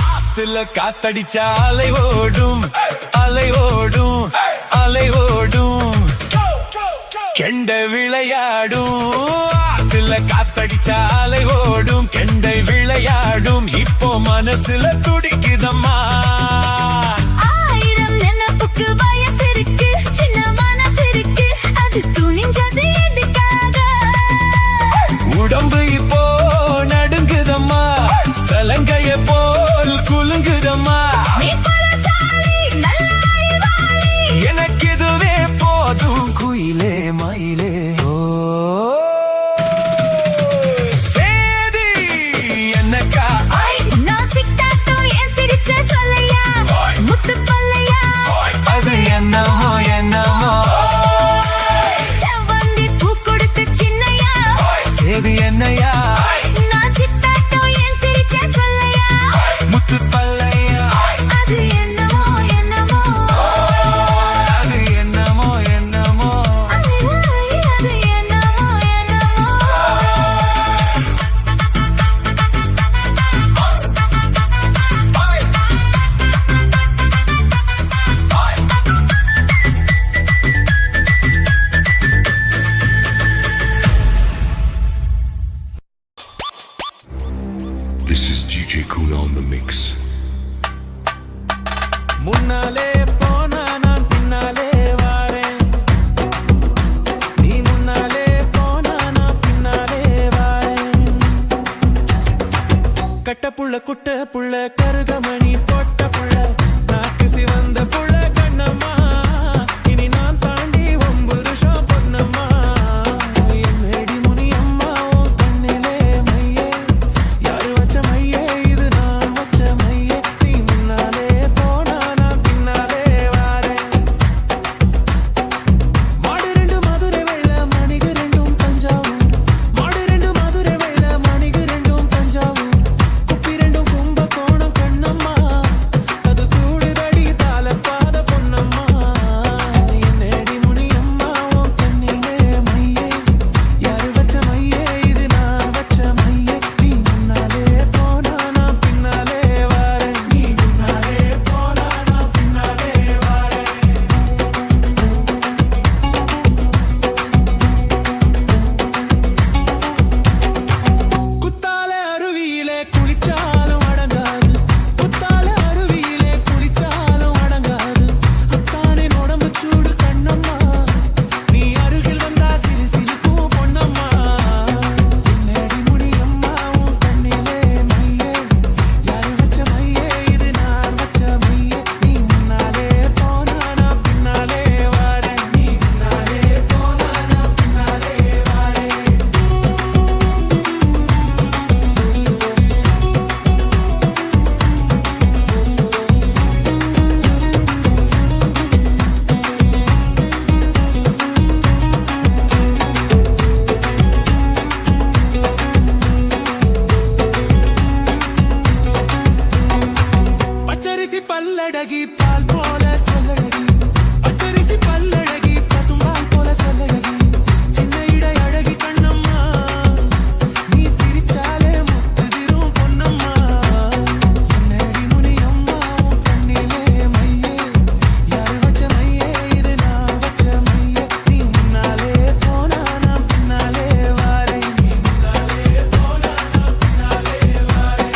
ஆத்துல காத்தடிச்சா அலை ஓடும் அலை ஓடும் அலை ஓடும் கெண்டை விளையாடும் ஆத்துல காத்தடிச்சா அலை ஓடும் கெண்டை விளையாடும் இப்போ மனசுல துடிக்குதம்மா ஆயிரம் நினைப்புக்கு வயசு இருக்கு சின்ன மனசு இருக்கு அது துணிஞ்சது எதுக்காக உடம்பு இப்போ நடுங்குதம்மா சலங்கைய போல் குலுங்குதம்மா நீ பலசாலி நல்ல அறிவாளி எனக்கு இதுவே போதும் குயிலே மயிலே ஓ சேதி என்னக்கா ஐ நான் சித்தாட்டம் ஏன் சிரிச்ச சொல்லையா ஹோய். முத்து பல்லையா அது என்னமோ என்னமோ செவ்வந்தி பூ கொடுத்த சின்னையா சேதி என்னையா நான் சித்தாட்டம் ஏன் சிரிச்ச சொல்லையா முத்து பல்லையா அது என்னமோ என்னமோ அது என்னமோ என்னமோ அது என்னமோ என்னமோ This is DJ Kuna on the mix. முன்னாலே போனா நான் பின்னாலே வாரேன் நீ முன்னாலே போனா நான் பின்னாலே வாரேன் கட்ட புள்ள குட்ட புள்ள கருகமணி போட்ட புள்ள நாக்கு சிவந்த புள்ள கண்ணம்மா இனி நான் தாண்டி 9 வருஷம் பொன்னம்மா என்னடி முனி அம்மா உன் கண்ணிலே மையே யாரு வச்ச மையே இது நான் வச்ச மையே நீ முன்னாலே போனா நான் பின்னாலே வாரேன் மாடு ரெண்டு மதுரை வெள்ள மணிகு ரெண்டும் தஞ்சாவூர் மாடு ரெண்டு மதுரை வெள்ள மணிகு ரெண்டும் தஞ்சாவூர் சொல்லடகி பால் போல சொல்லடகி பச்சரிசி பல்லழகி பசும்பால் போல சொல்லடகி சின்ன இடை அழகி கண்ணம்மா நீ சிரிச்சாலே முத்துதிரும் பொன்னம்மா என்னடி முனியம்மா உன் கண்ணிலே மையே யாரு வச்ச மையே இது நான் வச்ச மையே நீ முன்னாலே போனா நான் பின்னாலே வாரேன் நீ முன்னாலே போனா நான் பின்னாலே வாரேன்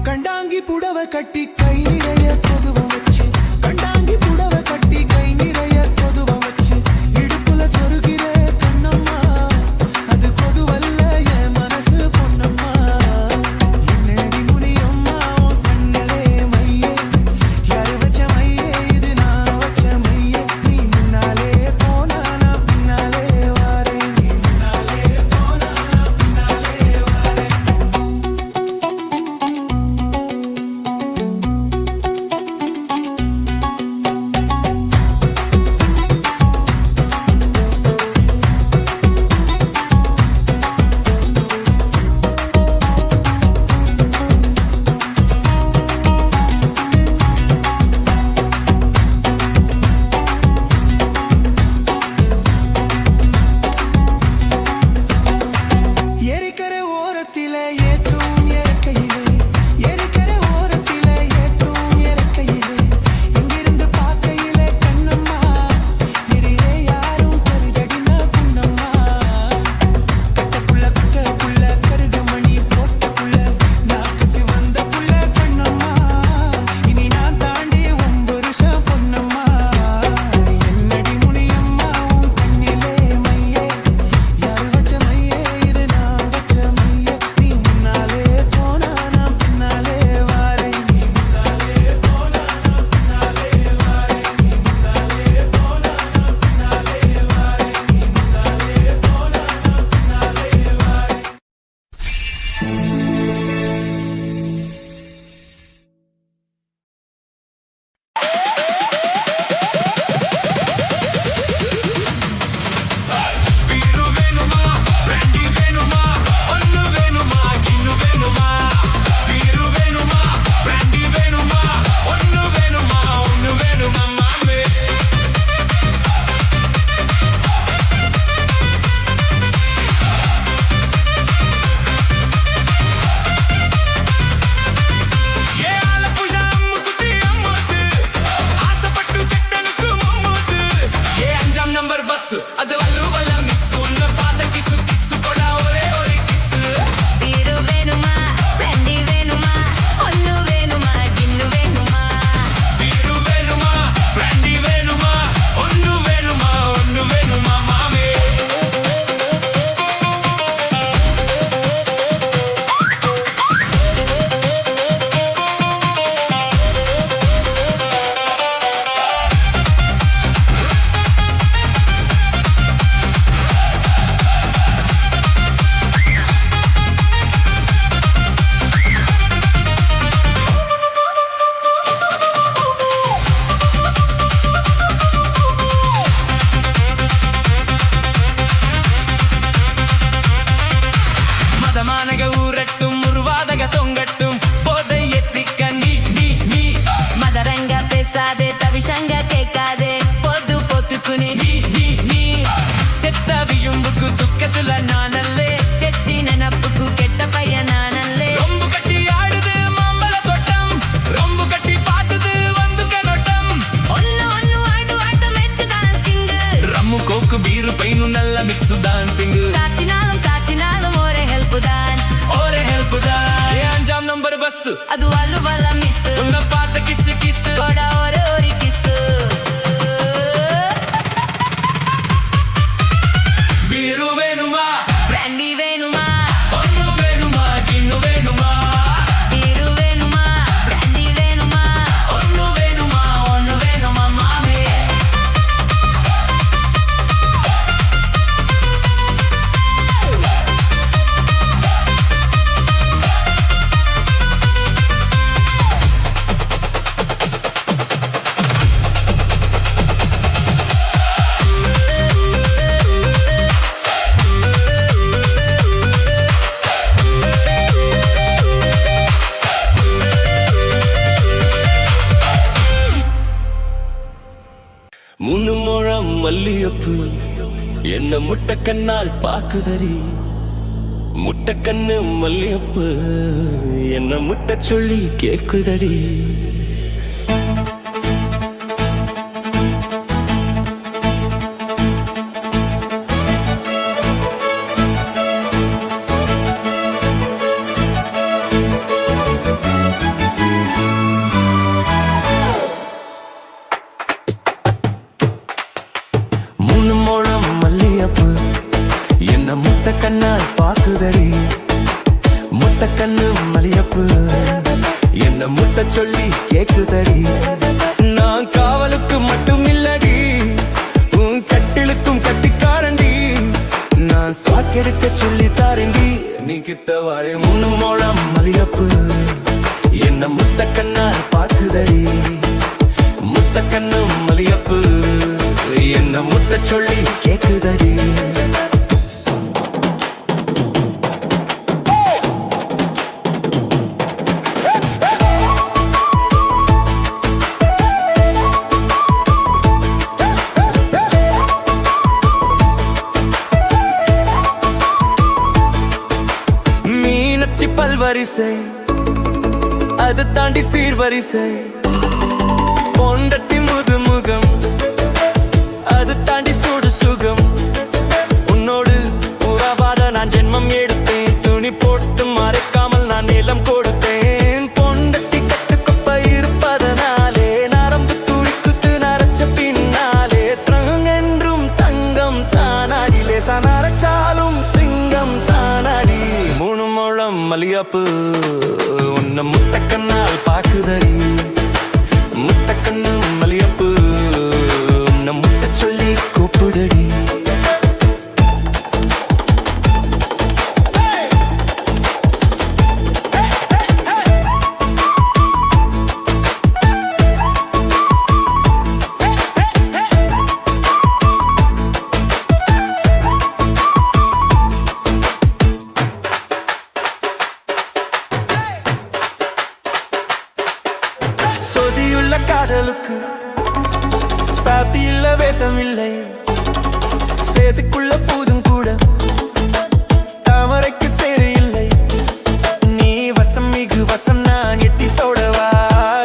கண்டாங்கி புடவ கட்டி கை நிறைய கொதுவம் வச்சு கண்டாங்கி புடவ கட்டி கை நிறைய கொதுவம் வச்சு இடுப்புல சொருகிற கண்ணம்மா அது கொதுவல்ல என் மனசு பொன்னம்மா என்னடி முனியம்மா உன் கண்ணிலே மையே யாரு வச்ச மையே இது நான் வச்ச மையே நீ முன்னாலே போனா நான் பின்னாலே வாரேன் நீ முன்னாலே போனா நான் பின்னாலே வாரேன் எரிக்கரை ஓரத்திலே ஏத்தும் இறக்கையிலே எரிக்கரை ஓரத்திலே ஏத்தும் இறக்கையிலே இங்கிருந்து பார்க்கையிலே கண்ணம்மா எதிரே யாரும் கருதடின குண்ணம்மா கட்ட புள்ள கருகமணி போட்ட புள்ள நாக்கு சிவந்த புள்ள கண்ணம்மா இனி நான் தாண்டி ஒம்பருஷ பொன்னம்மா என்னடி முனியம்மா உன் கண்ணிலே மையே யாரு வச்ச மையே இது நான் வச்ச மையே நீ முன்னாலே போனா நான் பின்னாலே வாரேன் நீ முன்னாலே போனா நான் பின்னாலே வாரேன் நீ முன்னாலே போனா நான் பின்னாலே வாரேன் நீ முன்னாலே போனா நான் பின்னாலே வாரேன் பீரு வேணுமா பிராண்டி வேணுமா ஒன்னு வேணுமா கின்னு வேணுமா பீரு வேணுமா பிராண்டி வேணுமா ஒன்னு வேணுமா மாமே ஏ ஆலப்புழா அம்முக்குட்டி அம்மோது ஆசைப்பட்டு செட்டனுக்கு மம்மோது ஏ 5ஆம் நம்பர் பஸ் அது வல்லுவல மிஸ் உன்னை பார்த்த கிசு கிசு போடா ஒரே ஒரு கிசு பீரு வேணுமா பிராண்டி வேணுமா ஒன்னு வேணுமா கின்னு வேணுமா பீரு வேணுமா பிராண்டி வேணுமா ஒன்னு வேணுமா மாமே மதமானக ஊரட்டும் உருவாதக தொங்கட்டும் போதை எத்திக்க நீ மதரங்க பேசாதே தவிஷங்க கேட்காதே பொது பொத்துக்குனே நீ செத்த வியும்புக்கு துக்கத்துல நானல்லே செச்சி நனப்புக்கு கெட்ட பையன் நானல்லே ரொம்ப கட்டி ஆடுது மாம்பழ தோட்டம் ரொம்ப கட்டி பார்த்தது வந்து கனோட்டம் ஒன்னு ஆடு ஆட்ட மெச்சு டான்சிங் ரம்மு கோக்கு பீரு பைனு நல்ல மிக்ஸ் டான்சிங் சாச்சினாலும் ஒரே ஹெல்ப் தான் ஏ 5ஆம் நம்பர் பஸ் அது வல்லுவல மிஸ் உன்னை பார்த்த கிசு கிசு கொடா ஒரு கிசு பீரு வேணுமா பிராண்டி வேணுமா ஒன்னு வேணுமா கின்னு வேணுமா பீரு வேணுமா பிராண்டி வேணுமா ஒன்னு வேணுமா மாமே என்ன முட்டை கண்ணால் பாக்குதடி முட்டை கண்ணு மல்லியப்பு என்ன முட்டை சொல்லி கேக்குதடி மூணு முழம் மல்லியப்பு என்ன முட்டை கண்ணால் பாக்குதடி முட்டை கண்ணு மல்லியப்பு என்ன முட்டை சொல்லி கேக்குதடி நான் காவலுக்கு மட்டும் இல்லடி உன் கட்டிலுக்கும் கட்டிக்காரண்டி நான் சாக்கெடுக்க சொல்லி தாரண்டி நீ கிட்ட வாழை மூணு முழம் மல்லியப்பு என்ன முட்டை கண்ணால் பாக்குதடி முட்டை கண்ணு மல்லியப்பு என்ன முட்டை சொல்லி கேக்குதடி மீனச்சி பல்வரிசை அது தாண்டி சீர்வரிசை பொண்டட்டி முதுமுகம் அது தாண்டி சூடு சுகம் உன்னோடு உறவாட நான் ஜென்மம் எடுத்தேன் துணி போட்டு மறைக்காமல் நான் நிலம் கொடுத்தேன் பொண்டட்டி கட்டுக்கொப்ப இருப்பதனாலே நரம்பு துடிக்குத்து நரைச்ச பின்னாலே தங்கென்றும் தங்கம் தானாடி லேசா நரைச்சாலும் சிங்கம் தானாடி மூணு முழம் மல்லியப்பு உன்னை முட்டை கண்ணால் பாக்குதடி முட்டை கண்ணு மல்லியப்பு உன்னை முட்டை சொல்லி கூப்பிடுடி சொதியுள்ள காதலுக்கு சாத்தியுள்ள வேதம் இல்லை சேதுக்குள்ள பூதும் கூட தாமரைக்கு சேரு இல்லை நீ வசம் மிகு வசம் நான் எட்டி தோடவா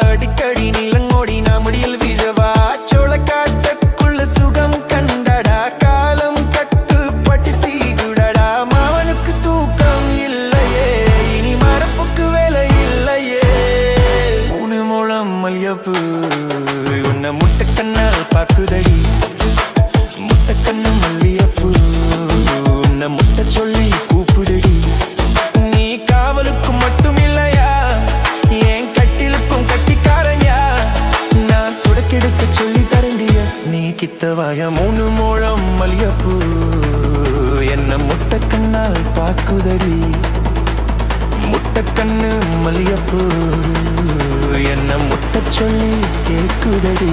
அடிக்கடி நிலங்கோடி நான் முடியல் வீழவா சோளக்காட்டுக்குள்ள சுகம் கண்டடா காலம் கட்டுப்பட்டு தீகுடடா மாவனுக்கு தூக்கம் இல்லையே இனி மரப்புக்கு வேலை இல்லையே மூணு முழம் மல்லியப்பு உன்னை முட்டை கண்ணால் பாக்குதடி முட்டை கண்ணு மல்லியப்பு உன்னை முட்டை சொல்லி கூப்பிடுடி நீ காவலுக்கு மட்டும் இல்லையா என் கட்டிலுக்கும் கட்டிக்காரன்யா நான் சுடக்கெடுக்க சொல்லி தரண்டிய நீ கித்தவாய மூணு முழம் மல்லியப்பு என்ன முட்டை கண்ணால் பாக்குதடி முட்டை கண்ணு மல்லியப்பு என்ன முட்டை சொல்லி கேக்குதடி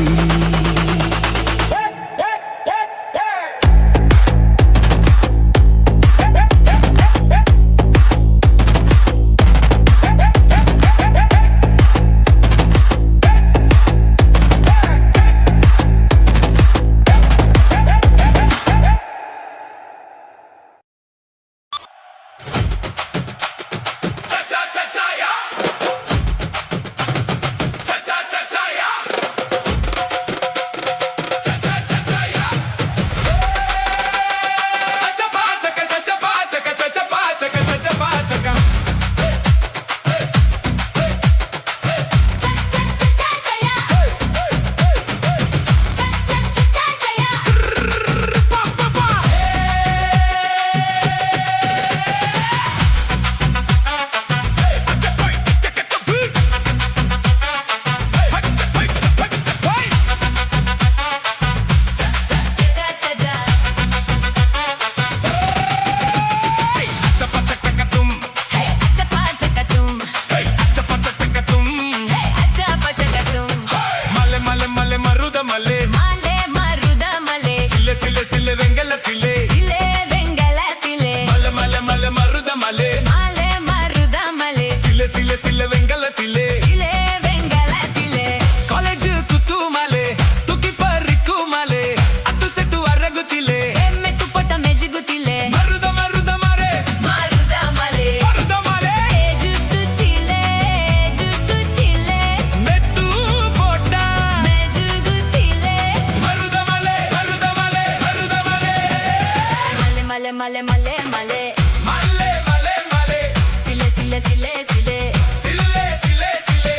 மலை மலை மலை மலை மல்லே மலே மலே Chile Chile Chile Chile சில்லே Chile Chile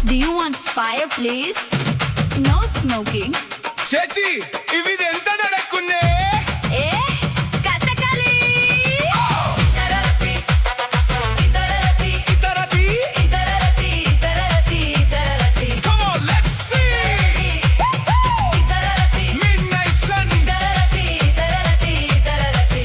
Do you want fire, please? No smoking. ചേച്ചി ഇവിത് എന്താ നടക്കുന്നേ Eh, katakali. Itarati, itarati, ഇതറതി itarati, itarati, itarati. come on let's see Itarati, midnight sun itarati, itarati, itarati.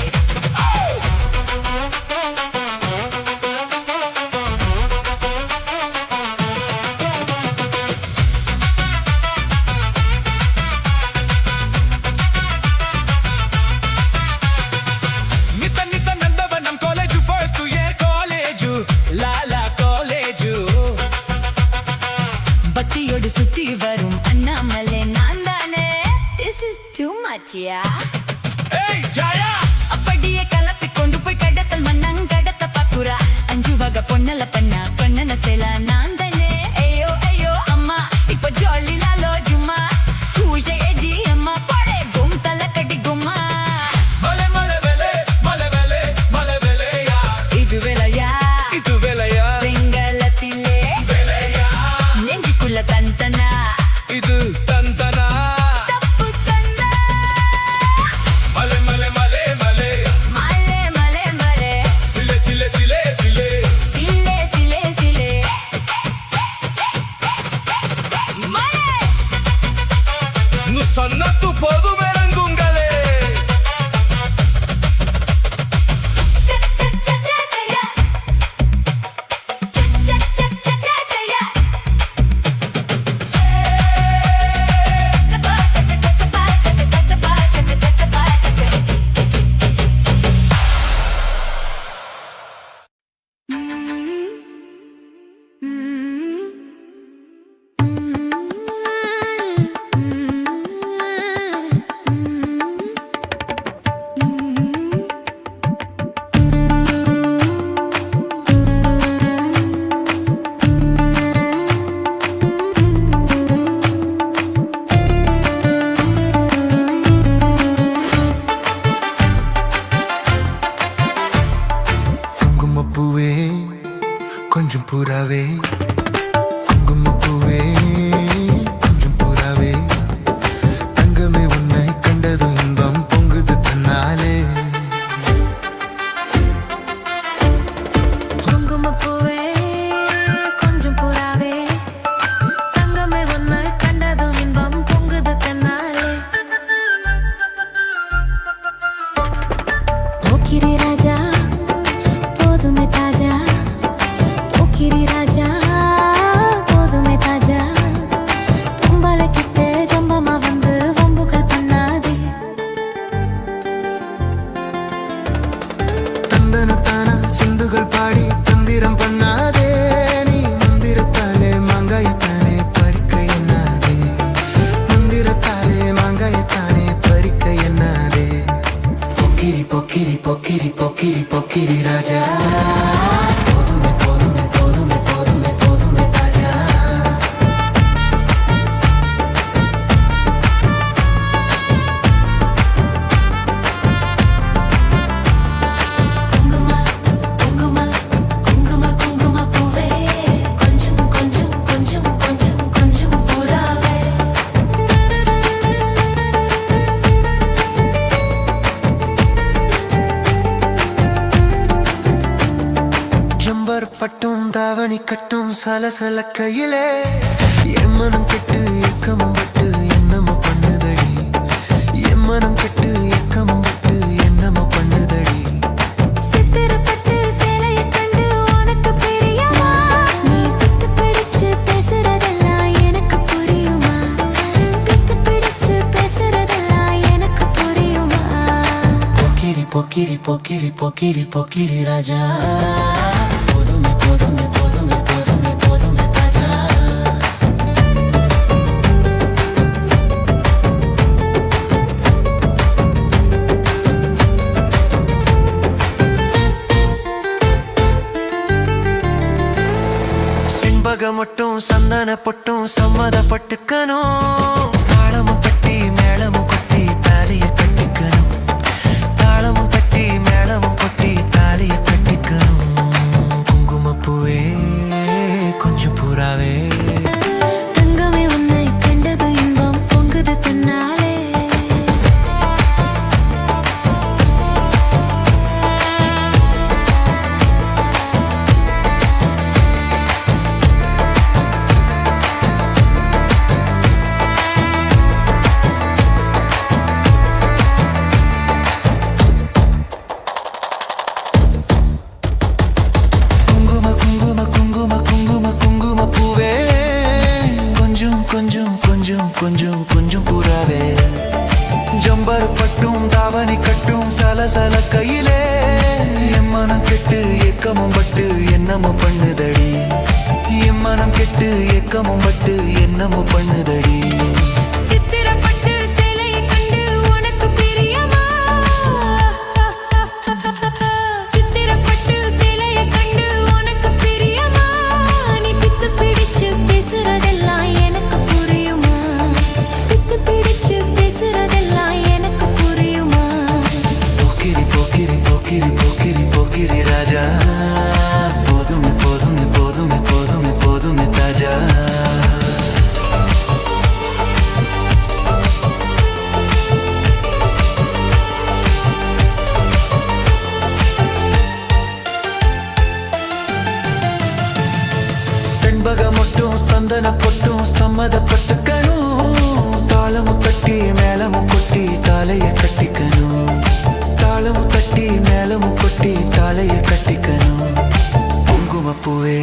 ನಿತ ನಿತ ನಂದವನಂ ಕಾಲೇಜು ಫಸ್ಟ್ ಇಯರ್ ಕಾಲೇಜು ಲಾಲಾ ಕಾಲೇಜು பக்தியோடு சுத்தி வரும் அண்ணாமலை நான் தானே. This is too much, yeah. ஏய் ஜாயா அப்படியே கலப்பி கொண்டு போய் கடத்தல் மண்ணங்கடத்த பாக்குறா அஞ்சு வகை பொன்னல பண்ணா பொன்னன சேல நான் தானே. ஐயோ ஐயோ அம்மா இப்ப ஜாலி லாலோ ஜும்மா பூஜை எதி அம்மா படே கும் தல கடி கும்மா மலே மலே வெலே மலே வெலே மலே வெலேயா இது வேலையா இது வெலையா வெங்கலத்திலே வெலையா நெஞ்சுக்குள்ள தந்தனா இது தந்தனா தப்பு தந்தா மலே மலே மலே மலே மலே மலே மலே சிலே சிலே சிலே சிலே சிலே சிலே சிலே மலே நு சொன்னது போதும் இறங்குங்களே குங்குமப்பூவே கொஞ்சம் புறாவே குங்குமப்பூவே கொஞ்சம் புறாவே தங்கமே உன்னை கண்டதும் இன்பம் பொங்குது தன்னாலே குங்குமப்பூவே கொஞ்சம் புறாவே தங்கமே ஒன்னை கண்டதும் இன்பம் பொங்குது தன்னாலே போக்கிரி ராஜா போதுமே தாஜா போக்கிரி ராஜா போதுமே தாஜா கும்பல கிட்ட ஜம்பமா வந்து வம்புகள் பண்ணாதே தந்தனத்தானா சிந்துகள் பாடி தந்திரம் பண்ணாதே நீ மந்திரத்தாலே மாங்காயத்தானே பறிக்க எண்ணாதே மந்திரத்தாலே மாங்காயத்தானே பறிக்க எண்ணாதே பொக்கிரி பொக்கிரி பொக்கிரி பொக்கிரி பொக்கிரி ராஜா போதுமே போதுமே போதுமே போதுமே போதுமே தாஜா குங்கும குங்கும குங்கும குங்கும பூவே கொஞ்சம் கொஞ்சம் கொஞ்சம் கொஞ்சம் கொஞ்சம் புறாவே ஜம்பர் பட்டும் தாவணி கட்டும் சலசல கையிலே என் மனம் கெட்டு ஏக்கமும் பட்டு என்னமோ பண்ணுதடி என் மனம் கெட்டு ஏக்கமும் பட்டு என்னமோ பண்ணுதடி சித்திரப்பட்டு சேலைய கண்டு உனக்கு பிரியமா நீ பித்து பிடிச்சு பேசுறதெல்லாம் எனக்கு புரியுமா பித்து பிடிச்சு பேசுறதெல்லாம் எனக்கு புரியுமா பொக்கிரி பொக்கிரி பொக்கிரி பொக்கிரி பொக்கிரி ராஜா போதுமே போதுமே போதுமே போதுமே போதுமே தாஜா செண்பக மட்டும் சந்தன பொட்டும் சம்மதப்பட்டுக்கணும் தாளமும் தட்டி மேளமும் கொட்டி தாலிய கட்டிக்கணும் தாளமும் தட்டி மேளமும் கொட்டி தாலிய கட்டிக்கணும் குங்குமப்பூவே கொஞ்சம் பூராவே தங்கமே உன்னை கண்டது இன்பம் பொங்குது தன்னாலே கொஞ்சம் கொஞ்சம் பூராவே ஜம்பர் பட்டும் தாவணி கட்டும் சலசல கையிலே எம்மனம் கெட்டு ஏக்கமும் பட்டு என்னமோ பண்ணுதடி எம்மனம் கெட்டு ஏக்கமும் பட்டு என்னமோ பண்ணுதடி சித்திரப்பட்டு சேலையை கண்டு உனக்கு பிரியமா சித்திரப்பட்டு சேலையை கண்டு உனக்கு பிரியமா நீ பித்து பிடிச்சு பேசுறதெல்லாம் எனக்கு புரியுமா பித்து பிடிச்சு பேசுறதெல்லாம் எனக்கு புரியுமா போக்கிரி போக்கிரி போக்கிரி போக்கிரி போக்கிரி ராஜா போதுமே போதுமே போதுமே போதுமே போதுமே தாஜா செண்பக மட்டும் சந்தன பொட்டும் சம்மதப்பட்டுக்கணும் தாளமும் தட்டி மேளமும் கொட்டி தாலைய கட்டிக்கணும் தாளமும் தட்டி மேளமும் கொட்டி தாலைய கட்டிக்கணும் குங்குமப்பூவே